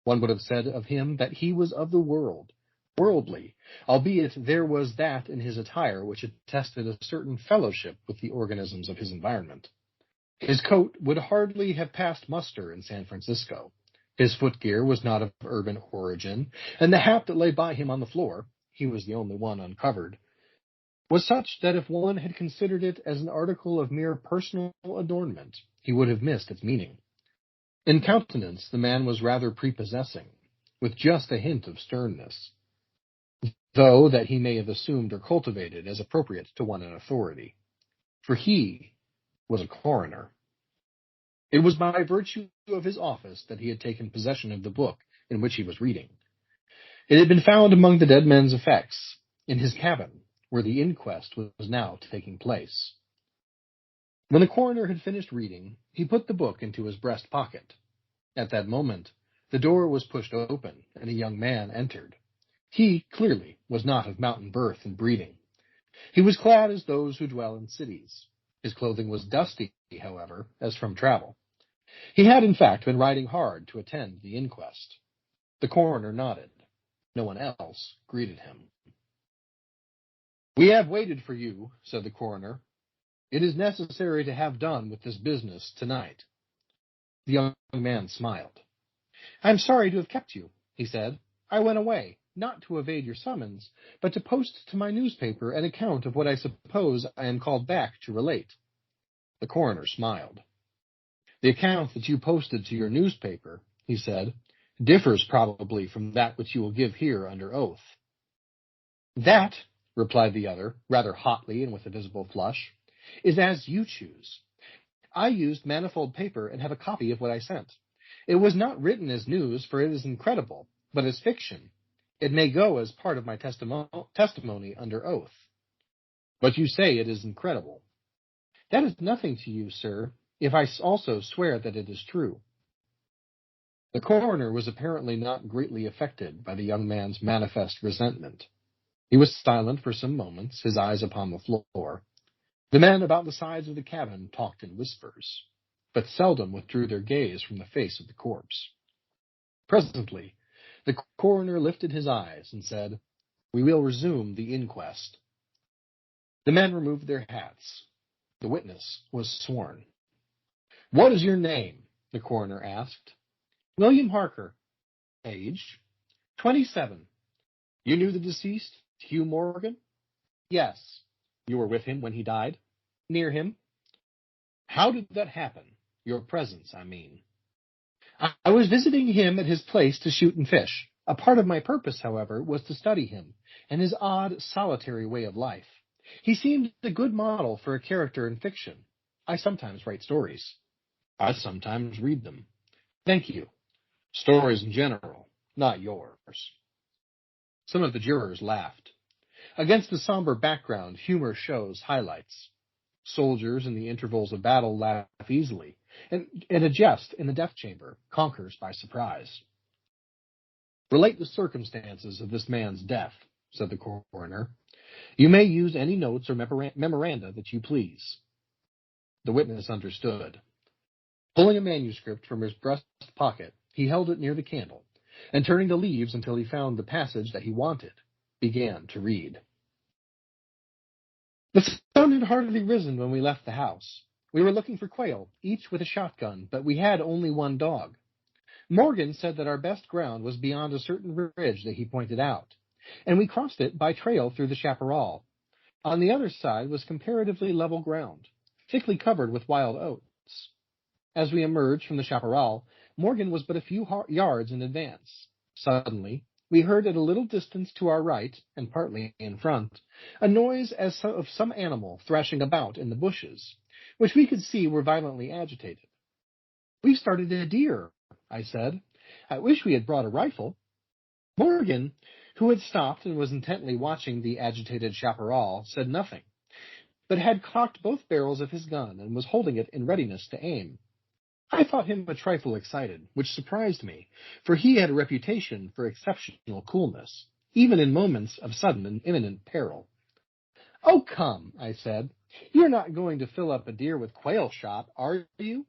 One would have said of him that he was of the world, worldly, albeit there was that in his attire which attested a certain fellowship with the organisms of his environment. His coat would hardly have passed muster in San Francisco. His footgear was not of urban origin, and the hat that lay by him on the floor, he was the only one uncovered, was such that if one had considered it as an article of mere personal adornment, he would have missed its meaning. In countenance, the man was rather prepossessing, with just a hint of sternness, though that he may have assumed or cultivated as appropriate to one in authority. For he was a coroner. It was by virtue of his office that he had taken possession of the book in which he was reading. It had been found among the dead men's effects, in his cabin, where the inquest was now taking place. When the coroner had finished reading, he put the book into his breast pocket. At that moment, the door was pushed open, and a young man entered. He, clearly, was not of mountain birth and breeding. He was clad as those who dwell in cities. His clothing was dusty, however, as from travel. He had, in fact, been riding hard to attend the inquest. The coroner nodded. No one else greeted him. "We have waited for you," said the coroner. "It is necessary to have done with this business tonight." The young man smiled. "I am sorry to have kept you," he said. "I went away, not to evade your summons, but to post to my newspaper an account of what I suppose I am called back to relate." The coroner smiled. "The account that you posted to your newspaper," he said, "differs probably from that which you will give here under oath." "That," replied the other, rather hotly and with a visible flush, "is as you choose. I used manifold paper and have a copy of what I sent. It was not written as news, for it is incredible, but as fiction. It may go as part of my testimony under oath. But you say it is incredible. That is nothing to you, sir, if I also swear that it is true. The coroner was apparently not greatly affected by the young man's manifest resentment. He was silent for some moments, his eyes upon the floor. The men about the sides of the cabin talked in whispers, but seldom withdrew their gaze from the face of the corpse. Presently, the coroner lifted his eyes and said, "We will resume the inquest." The men removed their hats. The witness was sworn. "What is your name?" the coroner asked. "William Harker." "Age?" 27. "You knew the deceased, Hugh Morgan?" "Yes." "You were with him when he died?" "Near him." "How did that happen? Your presence, I mean." I was visiting him at his place to shoot and fish. A part of my purpose, however, was to study him and his odd, solitary way of life. He seemed a good model for a character in fiction. I sometimes write stories. I sometimes read them. Thank you. Stories in general, not yours. Some of the jurors laughed. Against the somber background, humor shows highlights. Soldiers in the intervals of battle laugh easily, and a jest in the death chamber conquers by surprise. "Relate the circumstances of this man's death," said the coroner. "You may use any notes or memoranda that you please." The witness understood. Pulling a manuscript from his breast pocket, he held it near the candle, and turning the leaves until he found the passage that he wanted, began to read. The sun had hardly risen when we left the house. We were looking for quail, each with a shotgun, but we had only one dog. Morgan said that our best ground was beyond a certain ridge that he pointed out, and we crossed it by trail through the chaparral. On the other side was comparatively level ground, thickly covered with wild oats. As we emerged from the chaparral, Morgan was but a few yards in advance. Suddenly, we heard at a little distance to our right, and partly in front, a noise as of some animal thrashing about in the bushes, which we could see were violently agitated. "We've started a deer," I said. "I wish we had brought a rifle." Morgan, who had stopped and was intently watching the agitated chaparral, said nothing, but had cocked both barrels of his gun and was holding it in readiness to aim. I thought him a trifle excited, which surprised me, for he had a reputation for exceptional coolness, even in moments of sudden and imminent peril. "Oh, come," I said. "You're not going to fill up a deer with quail shot, are you?"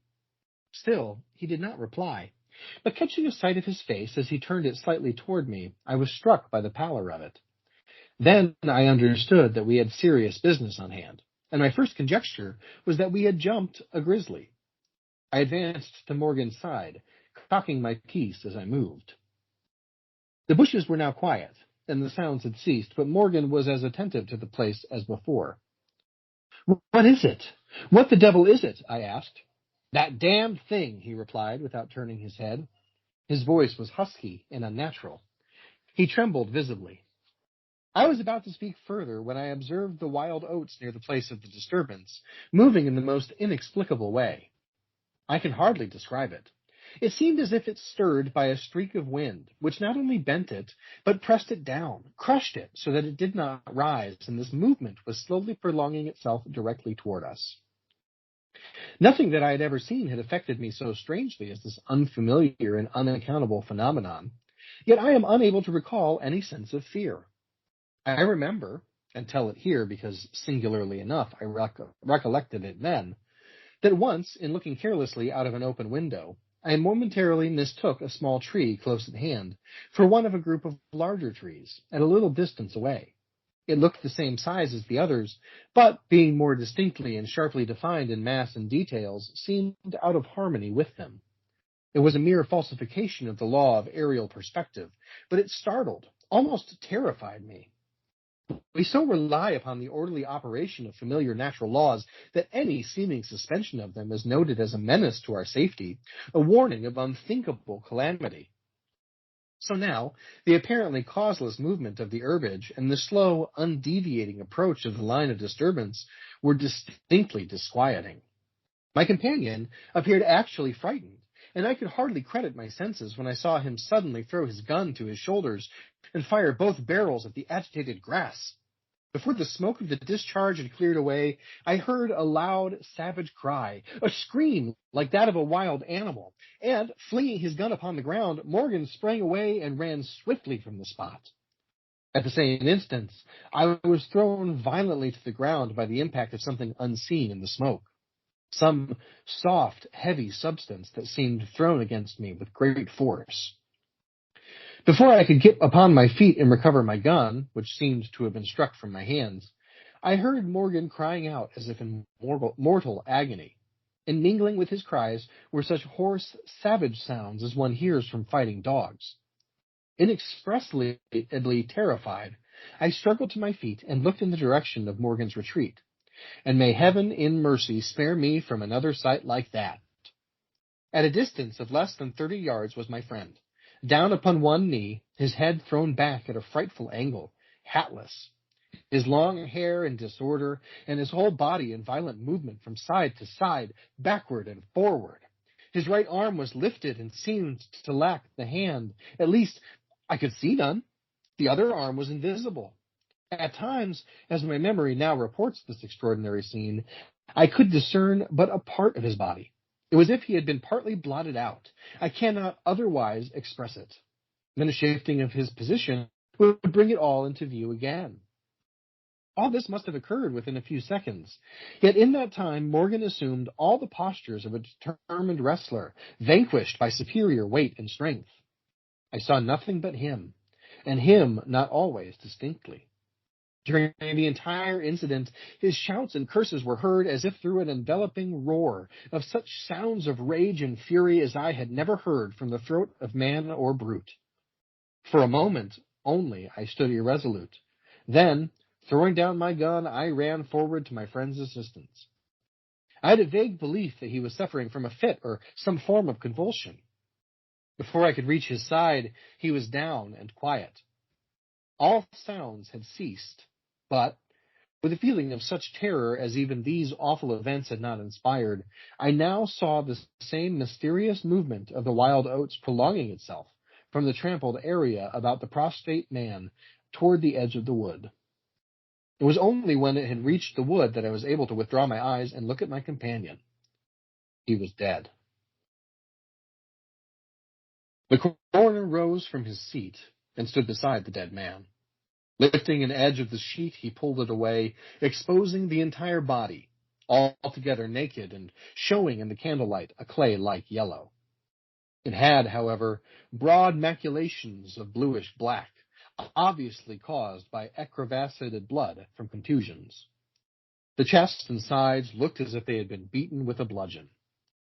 Still, he did not reply, but catching a sight of his face as he turned it slightly toward me, I was struck by the pallor of it. Then I understood that we had serious business on hand, and my first conjecture was that we had jumped a grizzly. I advanced to Morgan's side, cocking my piece as I moved. The bushes were now quiet, and the sounds had ceased, but Morgan was as attentive to the place as before. "What is it? What the devil is it?" I asked. "That damned thing," he replied without turning his head. His voice was husky and unnatural. He trembled visibly. I was about to speak further when I observed the wild oats near the place of the disturbance, moving in the most inexplicable way. I can hardly describe it. It seemed as if it stirred by a streak of wind, which not only bent it, but pressed it down, crushed it, so that it did not rise, and this movement was slowly prolonging itself directly toward us. Nothing that I had ever seen had affected me so strangely as this unfamiliar and unaccountable phenomenon, yet I am unable to recall any sense of fear. I remember, and tell it here because, singularly enough, I recollected it then, that once, in looking carelessly out of an open window, I momentarily mistook a small tree close at hand for one of a group of larger trees at a little distance away. It looked the same size as the others, but, being more distinctly and sharply defined in mass and details, seemed out of harmony with them. It was a mere falsification of the law of aerial perspective, but it startled, almost terrified me. We so rely upon the orderly operation of familiar natural laws that any seeming suspension of them is noted as a menace to our safety, a warning of unthinkable calamity. So now, the apparently causeless movement of the herbage and the slow, undeviating approach of the line of disturbance were distinctly disquieting. My companion appeared actually frightened, and I could hardly credit my senses when I saw him suddenly throw his gun to his shoulders and fire both barrels at the agitated grass. Before the smoke of the discharge had cleared away, I heard a loud, savage cry, a scream like that of a wild animal, and, flinging his gun upon the ground, Morgan sprang away and ran swiftly from the spot. At the same instant, I was thrown violently to the ground by the impact of something unseen in the smoke. Some soft, heavy substance that seemed thrown against me with great force. Before I could get upon my feet and recover my gun, which seemed to have been struck from my hands, I heard Morgan crying out as if in mortal agony, and mingling with his cries were such hoarse, savage sounds as one hears from fighting dogs. Inexpressibly terrified, I struggled to my feet and looked in the direction of Morgan's retreat, and may heaven in mercy spare me from another sight like that. At a distance of less than 30 yards was my friend, down upon one knee, his head thrown back at a frightful angle, hatless, his long hair in disorder, and his whole body in violent movement from side to side, backward and forward. His right arm was lifted and seemed to lack the hand. At least, I could see none. The other arm was invisible. At times, as my memory now reports this extraordinary scene, I could discern but a part of his body. It was as if he had been partly blotted out. I cannot otherwise express it. Then a shifting of his position would bring it all into view again. All this must have occurred within a few seconds. Yet in that time, Morgan assumed all the postures of a determined wrestler, vanquished by superior weight and strength. I saw nothing but him, and him not always distinctly. During the entire incident, his shouts and curses were heard as if through an enveloping roar of such sounds of rage and fury as I had never heard from the throat of man or brute. For a moment only I stood irresolute. Then, throwing down my gun, I ran forward to my friend's assistance. I had a vague belief that he was suffering from a fit or some form of convulsion. Before I could reach his side, he was down and quiet. All sounds had ceased, but, with a feeling of such terror as even these awful events had not inspired, I now saw the same mysterious movement of the wild oats prolonging itself from the trampled area about the prostrate man toward the edge of the wood. It was only when it had reached the wood that I was able to withdraw my eyes and look at my companion. He was dead. The coroner rose from his seat and stood beside the dead man. Lifting an edge of the sheet, he pulled it away, exposing the entire body, altogether naked and showing in the candlelight a clay-like yellow. It had, however, broad maculations of bluish black, obviously caused by ecravasated blood from contusions. The chest and sides looked as if they had been beaten with a bludgeon.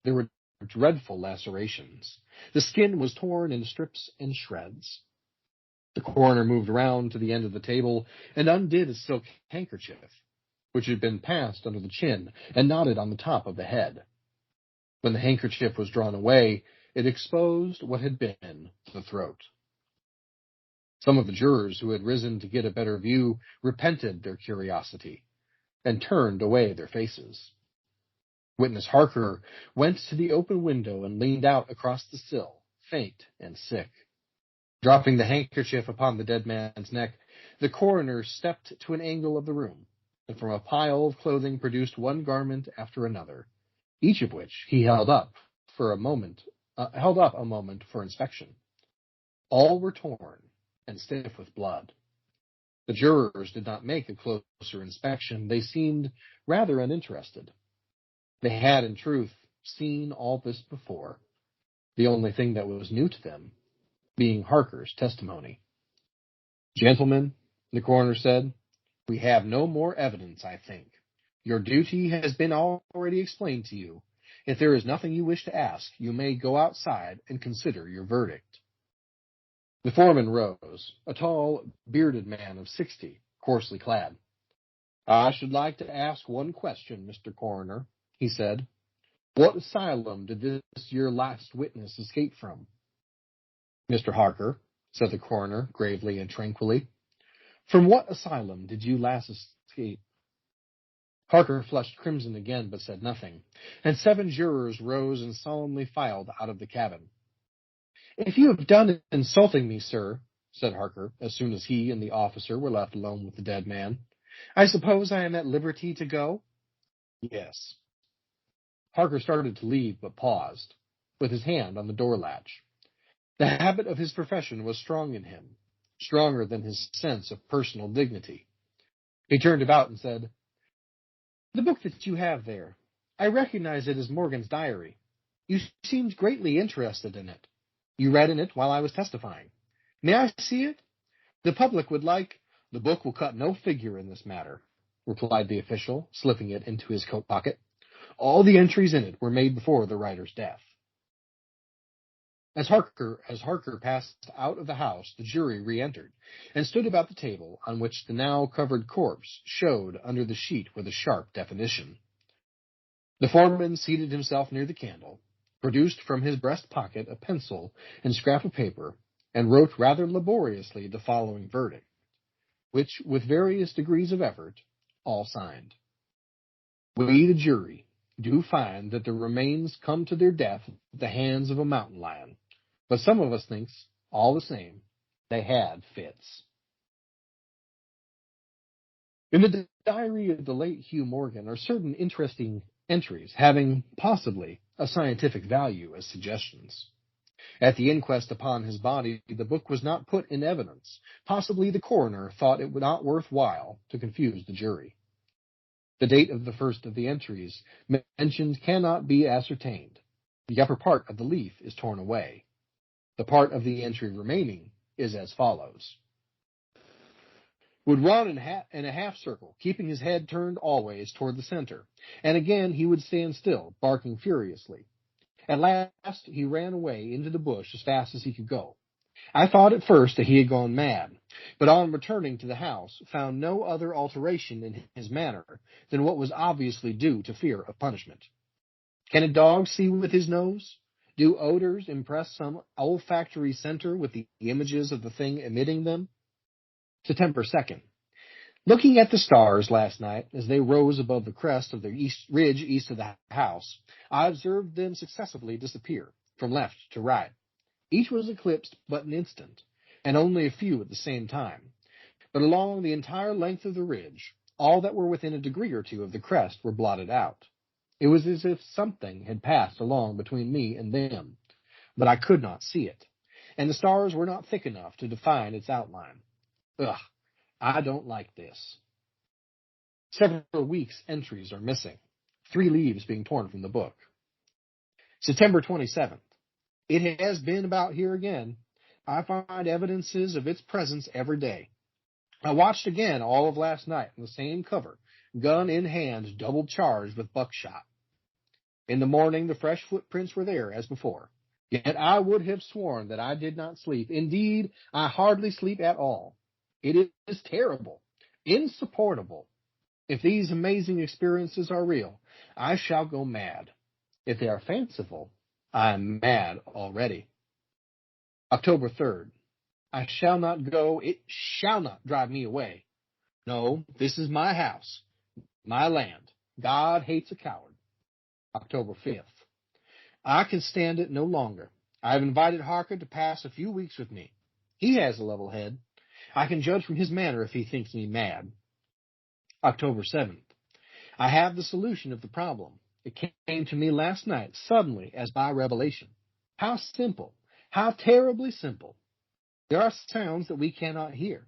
There were dreadful lacerations. The skin was torn in strips and shreds. The coroner moved round to the end of the table and undid a silk handkerchief, which had been passed under the chin and knotted on the top of the head. When the handkerchief was drawn away, it exposed what had been the throat. Some of the jurors who had risen to get a better view repented their curiosity and turned away their faces. Witness Harker went to the open window and leaned out across the sill, faint and sick. Dropping the handkerchief upon the dead man's neck, the coroner stepped to an angle of the room, and from a pile of clothing produced one garment after another, each of which he held up a moment for inspection. All were torn and stiff with blood. The jurors did not make a closer inspection. They seemed rather uninterested. They had, in truth, seen all this before, the only thing that was new to them being Harker's testimony. "Gentlemen," the coroner said, "we have no more evidence, I think. Your duty has been already explained to you. If there is nothing you wish to ask, you may go outside and consider your verdict." The foreman rose, a tall, bearded man of 60, coarsely clad. "I should like to ask one question, Mr. Coroner," he said. "What asylum did this your last witness escape from?" "Mr. Harker," said the coroner, gravely and tranquilly, "from what asylum did you last escape?" Harker flushed crimson again, but said nothing, and 7 jurors rose and solemnly filed out of the cabin. "If you have done insulting me, sir," said Harker, as soon as he and the officer were left alone with the dead man, "I suppose I am at liberty to go?" "Yes." Harker started to leave, but paused, with his hand on the door latch. The habit of his profession was strong in him, stronger than his sense of personal dignity. He turned about and said, "The book that you have there, I recognize it as Morgan's diary. You seemed greatly interested in it. You read in it while I was testifying. May I see it? The public would like—" "The book will cut no figure in this matter," replied the official, slipping it into his coat pocket. "All the entries in it were made before the writer's death." As Harker passed out of the house, the jury re-entered, and stood about the table on which the now covered corpse showed under the sheet with a sharp definition. The foreman seated himself near the candle, produced from his breast pocket a pencil and scrap of paper, and wrote rather laboriously the following verdict, which, with various degrees of effort, all signed. "We, the jury, do find that the remains come to their death at the hands of a mountain lion, but some of us thinks, all the same, they had fits." In the diary of the late Hugh Morgan are certain interesting entries having, possibly, a scientific value as suggestions. At the inquest upon his body, the book was not put in evidence. Possibly the coroner thought it not worth while to confuse the jury. The date of the first of the entries mentioned cannot be ascertained. The upper part of the leaf is torn away. The part of the entry remaining is as follows. Would run in a half circle, keeping his head turned always toward the center, and again he would stand still, barking furiously. At last he ran away into the bush as fast as he could go. I thought at first that he had gone mad, but on returning to the house found no other alteration in his manner than what was obviously due to fear of punishment. Can a dog see with his nose? Do odors impress some olfactory center with the images of the thing emitting them? September 2nd. Looking at the stars last night as they rose above the crest of the ridge east of the house, I observed them successively disappear from left to right. Each was eclipsed but an instant, and only a few at the same time. But along the entire length of the ridge, all that were within a degree or two of the crest were blotted out. It was as if something had passed along between me and them, but I could not see it, and the stars were not thick enough to define its outline. Ugh, I don't like this. Several weeks' entries are missing, 3 leaves being torn from the book. September 27th. It has been about here again. I find evidences of its presence every day. I watched again all of last night on the same cover, gun in hand, double charged with buckshot. In the morning, the fresh footprints were there as before. Yet I would have sworn that I did not sleep. Indeed, I hardly sleep at all. It is terrible, insupportable. If these amazing experiences are real, I shall go mad. If they are fanciful, I am mad already. October 3rd. I shall not go. It shall not drive me away. No, this is my house, my land. God hates a coward. October 5th. I can stand it no longer. I have invited Harker to pass a few weeks with me. He has a level head. I can judge from his manner if he thinks me mad. October 7th. I have the solution of the problem. It came to me last night, suddenly, as by revelation. How simple, how terribly simple. There are sounds that we cannot hear.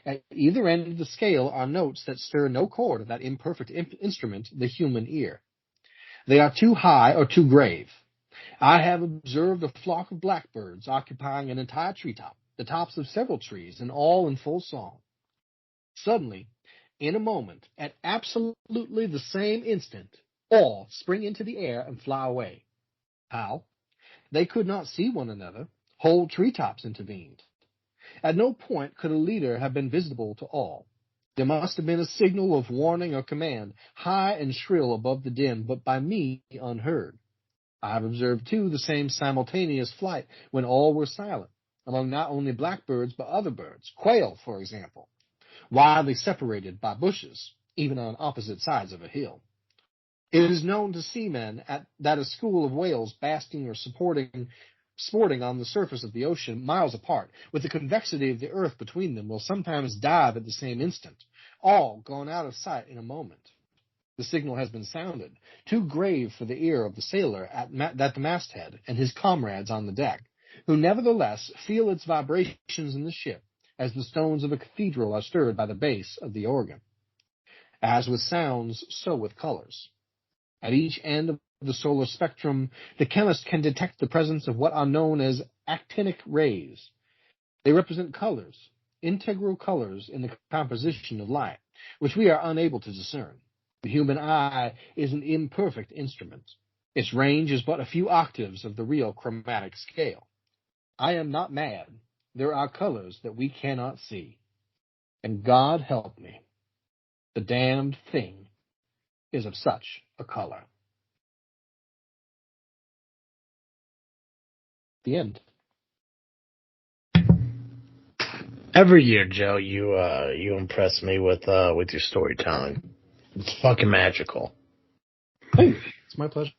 At either end of the scale are notes that stir no chord of that imperfect instrument, the human ear. They are too high or too grave. I have observed a flock of blackbirds occupying an entire treetop, the tops of several trees, and all in full song. Suddenly, in a moment, at absolutely the same instant, all spring into the air and fly away. How? They could not see one another. Whole treetops intervened. At no point could a leader have been visible to all. There must have been a signal of warning or command, high and shrill above the din, but by me unheard. I have observed, too, the same simultaneous flight when all were silent, among not only blackbirds but other birds, quail, for example, widely separated by bushes. even on opposite sides of a hill. It is known to seamen that a school of whales basking or sporting on the surface of the ocean miles apart, with the convexity of the earth between them, will sometimes dive at the same instant, all gone out of sight in a moment. The signal has been sounded, too grave for the ear of the sailor at the masthead and his comrades on the deck, who nevertheless feel its vibrations in the ship, as the stones of a cathedral are stirred by the bass of the organ. As with sounds, so with colors. At each end of the solar spectrum, the chemist can detect the presence of what are known as actinic rays. They represent colors, integral colors in the composition of light, which we are unable to discern. The human eye is an imperfect instrument. Its range is but a few octaves of the real chromatic scale. I am not mad. There are colors that we cannot see. And God help me, the damned thing is of such a color. The end. Every year, Joe, you impress me with your storytelling. It's fucking magical. Hey, it's my pleasure.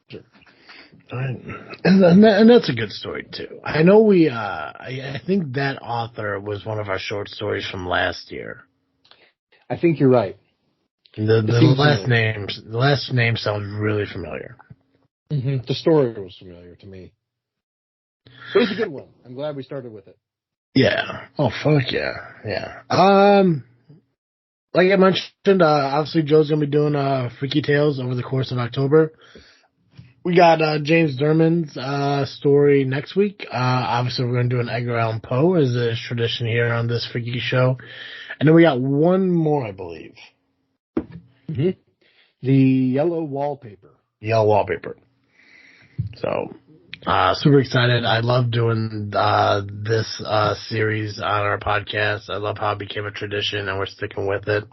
And that's a good story too. I know I think that author was one of our short stories from last year. I think you're right. The last name sounds really familiar. Mm-hmm. The story was familiar to me. It was a good one. I'm glad we started with it. Yeah. Oh, fuck yeah. Yeah. Like I mentioned, obviously Joe's going to be doing Freaky Tales over the course of October. We got James Derman's story next week. Obviously, we're going to do an Edgar Allan Poe, as is tradition here on this Freaky show. And then we got one more, I believe. Mm-hmm. The Yellow Wallpaper. Yellow Wallpaper. So, super excited. I love doing this series on our podcast. I love how it became a tradition, and we're sticking with it.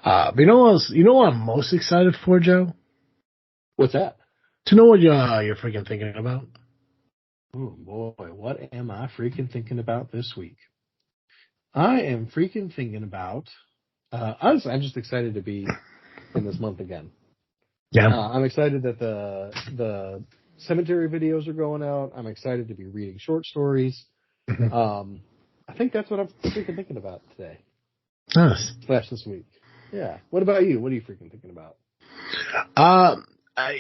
But you know what I'm most excited for, Joe? What's that? To know what you're freaking thinking about. Oh boy, what am I freaking thinking about this week? I am freaking thinking about. Honestly, I'm just excited to be in this month again. Yeah. I'm excited that the cemetery videos are going out. I'm excited to be reading short stories. Mm-hmm. I think that's what I'm freaking thinking about today. Nice. This week. Yeah. What about you? What are you freaking thinking about?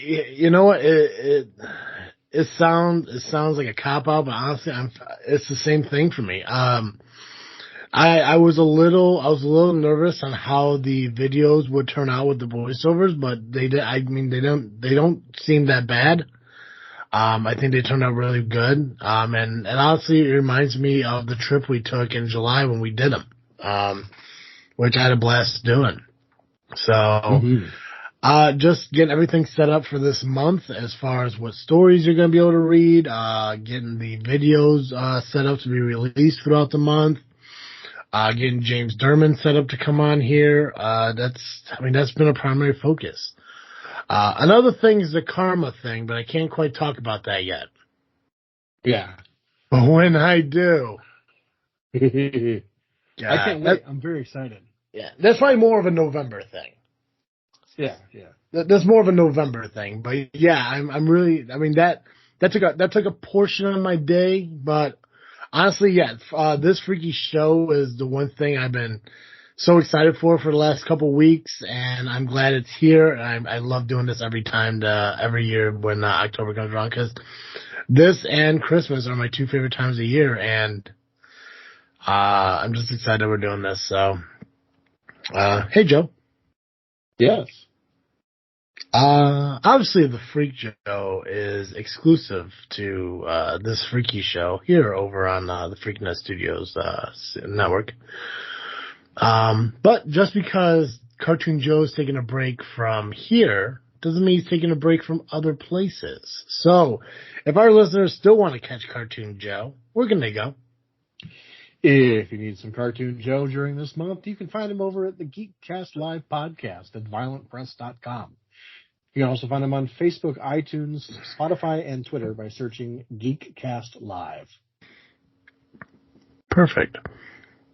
You know what? It sounds like a cop out, but honestly, it's the same thing for me. I was a little nervous on how the videos would turn out with the voiceovers, but they don't seem that bad. I think they turned out really good. And honestly, it reminds me of the trip we took in July when we did them, which I had a blast doing. So, just getting everything set up for this month as far as what stories you're going to be able to read, getting the videos, set up to be released throughout the month, getting James Derman set up to come on here. That's been a primary focus. Another thing is the karma thing, but I can't quite talk about that yet. Yeah. But when I do. I can't wait. I'm very excited. Yeah. That's probably more of a November thing. Yeah. That's more of a November thing. But yeah, I'm really, that took a portion of my day, but honestly, yeah, this Freaky show is the one thing I've been so excited for the last couple of weeks, and I'm glad it's here. And I love doing this every year when October comes around, because this and Christmas are my two favorite times of year, and I'm just excited we're doing this. So, hey, Joe. Yes. Obviously, the Freak Show is exclusive to this Freaky show here over on the Freakin Studios network. But just because Cartoon Joe's taking a break from here doesn't mean he's taking a break from other places. So, if our listeners still want to catch Cartoon Joe, where can they go? If you need some Cartoon Joe during this month, you can find him over at the Geekcast Live podcast at violentpress.com. You can also find him on Facebook, iTunes, Spotify, and Twitter by searching Geekcast Live. Perfect.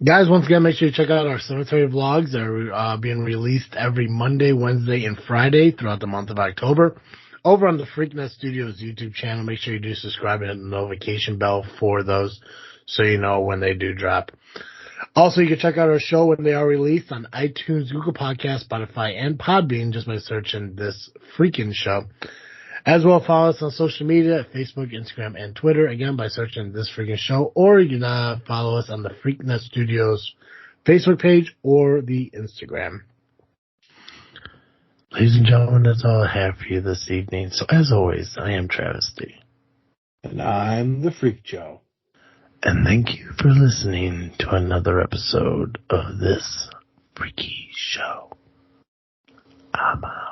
Guys, once again, make sure you check out our cemetery vlogs. They're being released every Monday, Wednesday, and Friday throughout the month of October. Over on the Freakin Studios YouTube channel, make sure you do subscribe and hit the notification bell for those so you know when they do drop. Also, you can check out our show when they are released on iTunes, Google Podcasts, Spotify, and Podbean just by searching this Freakin Show. As well, follow us on social media at Facebook, Instagram, and Twitter, again, by searching This Freakin' Show, or you can follow us on the Freakin' Studios Facebook page or the Instagram. Ladies and gentlemen, that's all I have for you this evening. So, as always, I am Travesty. And I'm the Freak Joe. And thank you for listening to another episode of This Freaky Show. I'm out.